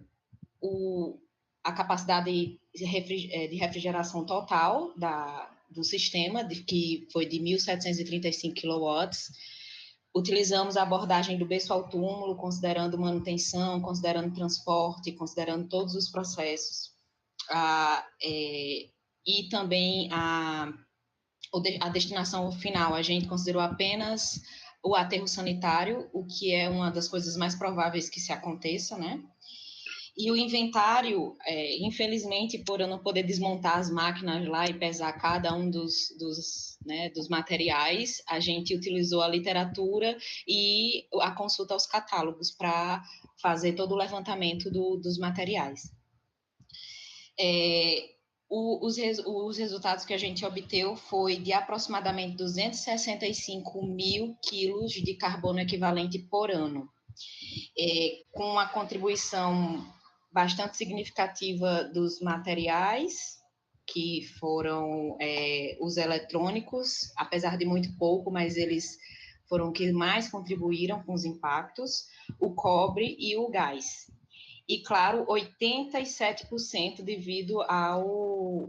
a capacidade de refrigeração total do sistema, que foi de 1.735 kW. Utilizamos a abordagem do berço ao túmulo, considerando manutenção, considerando transporte, considerando todos os processos. E também a destinação final, a gente considerou apenas o aterro sanitário, o que é uma das coisas mais prováveis que se aconteça, né? E o inventário, infelizmente, por eu não poder desmontar as máquinas lá e pesar cada um dos materiais, a gente utilizou a literatura e a consulta aos catálogos para fazer todo o levantamento dos materiais. Os resultados que a gente obteve foi de aproximadamente 265 mil quilos de carbono equivalente por ano, com uma contribuição bastante significativa dos materiais, que foram os eletrônicos, apesar de muito pouco, mas eles foram os que mais contribuíram com os impactos, o cobre e o gás. E, claro, 87% devido ao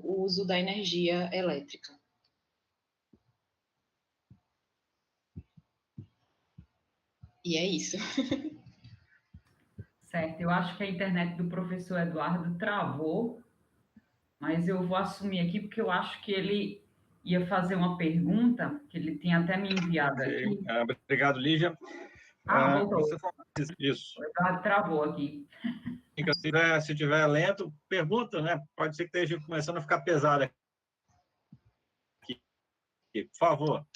uso da energia elétrica. E é isso. Certo, eu acho que a internet do professor Eduardo travou, mas eu vou assumir aqui porque eu acho que ele ia fazer uma pergunta, que ele tinha até me enviado aqui. Obrigado, Lígia. Voltou. Isso. O Eduardo travou aqui. Se tiver lento, pergunta, né? Pode ser que esteja começando a ficar pesado aqui Por favor.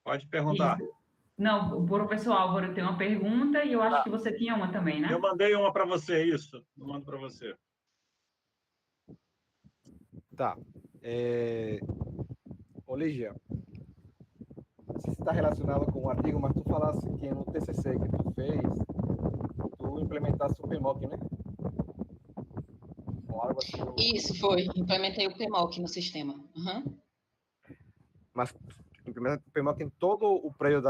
Pode perguntar. Isso. Não, o professor Álvaro tem uma pergunta e eu acho que você tinha uma também, né? Eu mandei uma para você, isso. Eu mando para você. Tá. Ô, Lígia, não sei se está relacionado com o artigo, mas tu falasse que no TCC que tu fez, tu implementasse o PMOC, né? Ou algo assim. Isso, foi. Implementei o PMOC no sistema. Uhum. Mas implementa o PMOC em todo o prédio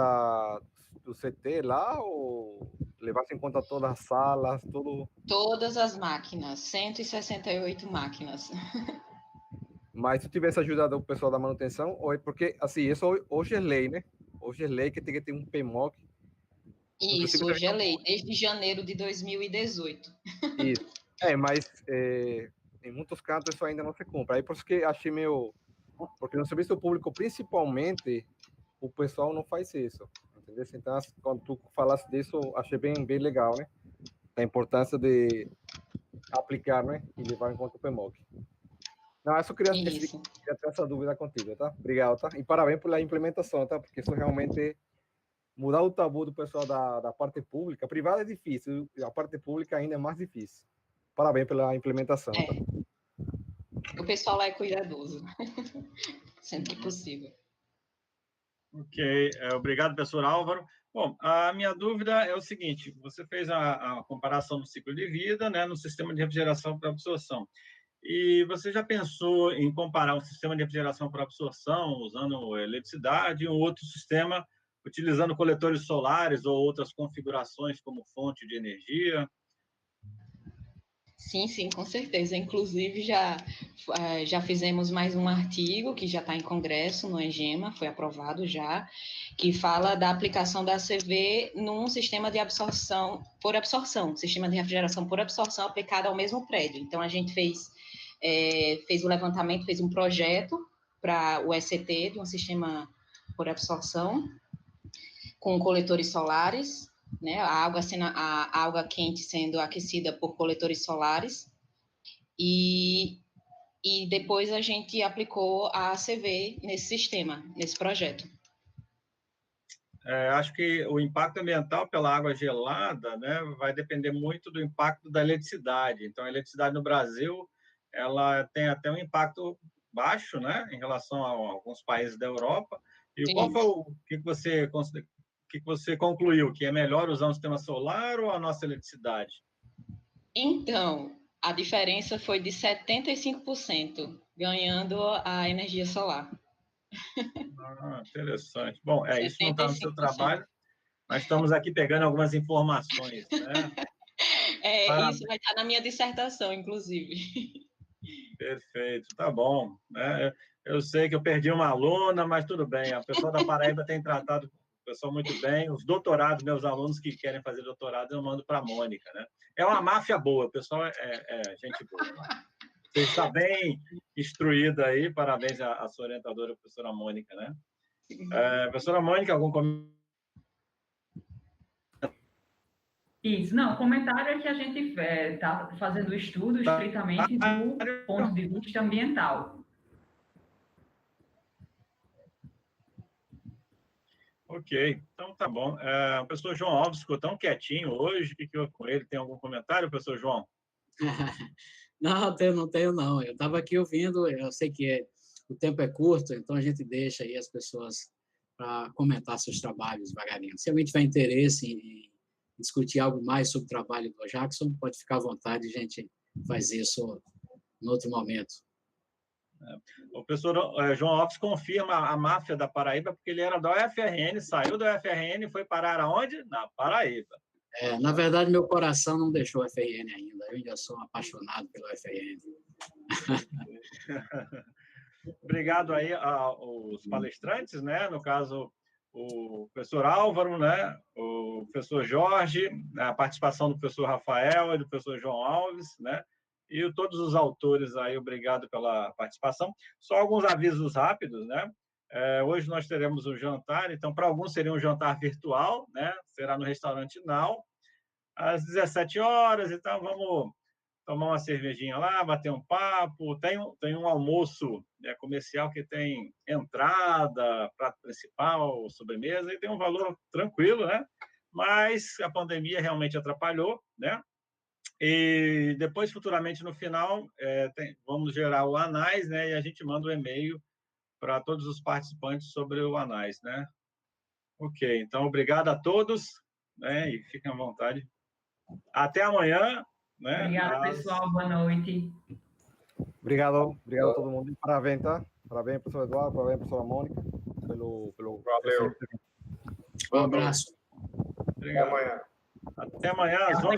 do CT lá, ou levasse em conta todas as salas, tudo? Todas as máquinas, 168 máquinas. Mas se tivesse ajudado o pessoal da manutenção, ou é porque, assim, isso hoje é lei, né? Hoje é lei que tem que ter um PMOC. Isso, hoje é lei, desde janeiro de 2018. Isso. Mas em muitos cantos isso ainda não se cumpre. Aí por isso que achei meio... Porque no serviço público, principalmente, o pessoal não faz isso. Entendeu? Então, quando tu falasse disso, achei bem legal, né? A importância de aplicar, né? E levar em conta o PMOC. Não, eu só queria ter essa dúvida contigo, tá? Obrigado, tá? E parabéns pela implementação, tá? Porque isso realmente mudar o tabu do pessoal da parte pública. A privada é difícil, a parte pública ainda é mais difícil. Parabéns pela implementação. Tá? O pessoal lá é cuidadoso, sempre que possível. Ok, obrigado, professor Álvaro. Bom, a minha dúvida é o seguinte, você fez a comparação do ciclo de vida, né, no sistema de refrigeração para absorção. E você já pensou em comparar um sistema de refrigeração para absorção, usando eletricidade, e um outro sistema utilizando coletores solares ou outras configurações como fonte de energia? Sim, com certeza. Inclusive, já fizemos mais um artigo que já está em congresso no EGEMA, foi aprovado já, que fala da aplicação da ACV num sistema de absorção por absorção, sistema de refrigeração por absorção aplicado ao mesmo prédio. Então, a gente fez o levantamento, fez um projeto para o ECT, de um sistema por absorção, com coletores solares, né, a água quente sendo aquecida por coletores solares, e depois a gente aplicou a ACV nesse sistema, nesse projeto. Acho que o impacto ambiental pela água gelada, né, vai depender muito do impacto da eletricidade. Então, a eletricidade no Brasil, ela tem até um impacto baixo, né, em relação a alguns países da Europa. E qual foi o que você concluiu? Que é melhor usar um sistema solar ou a nossa eletricidade? Então, a diferença foi de 75%, ganhando a energia solar. Interessante. Bom, isso não está no seu trabalho, mas estamos aqui pegando algumas informações, né? Isso vai estar na minha dissertação, inclusive. Perfeito, tá bom. Eu sei que eu perdi uma aluna, mas tudo bem. A pessoa da Paraíba tem tratado o pessoal muito bem. Os doutorados, meus alunos que querem fazer doutorado, eu mando para a Mônica, né? É uma máfia boa, o pessoal é gente boa. Você está bem instruída aí, parabéns à sua orientadora, a professora Mônica, né? Professora Mônica, algum comentário? Isso, não, o comentário é que a gente está fazendo o estudo estritamente do ponto de vista ambiental. Ok, então tá bom. O professor João Alves ficou tão quietinho hoje, o que houve com ele? Tem algum comentário, professor João? Não tenho não. Eu estava aqui ouvindo, eu sei que o tempo é curto, então a gente deixa aí as pessoas para comentar seus trabalhos devagarinho. Se alguém tiver interesse em discutir algo mais sobre o trabalho do Jackson, pode ficar à vontade, a gente faz isso em outro momento. O professor João Alves confirma a máfia da Paraíba, porque ele era da UFRN, saiu da UFRN e foi parar aonde? Na Paraíba. Na verdade, meu coração não deixou a UFRN ainda, eu ainda sou apaixonado pela UFRN. Obrigado aí aos palestrantes, né? No caso, o professor Álvaro, né? O professor Jorge, a participação do professor Rafael e do professor João Alves, né? E todos os autores aí, obrigado pela participação. Só alguns avisos rápidos, né? Hoje nós teremos um jantar, então, para alguns seria um jantar virtual, né? Será no restaurante Nau, às 17 horas, então vamos tomar uma cervejinha lá, bater um papo. Tem um almoço comercial que tem entrada, prato principal, sobremesa, e tem um valor tranquilo, né? Mas a pandemia realmente atrapalhou, né? E depois, futuramente, no final, vamos gerar o ANAIS, né? E a gente manda um e-mail para todos os participantes sobre o ANAIS, né? Ok, então, obrigado a todos, né? E fiquem à vontade. Até amanhã, né? Obrigada, pessoal. Boa noite. Obrigado a todo mundo. Parabéns, tá? Parabéns, professor Eduardo, parabéns, professora Mônica, pelo Valeu. Um abraço. Obrigado. Até amanhã às 11h.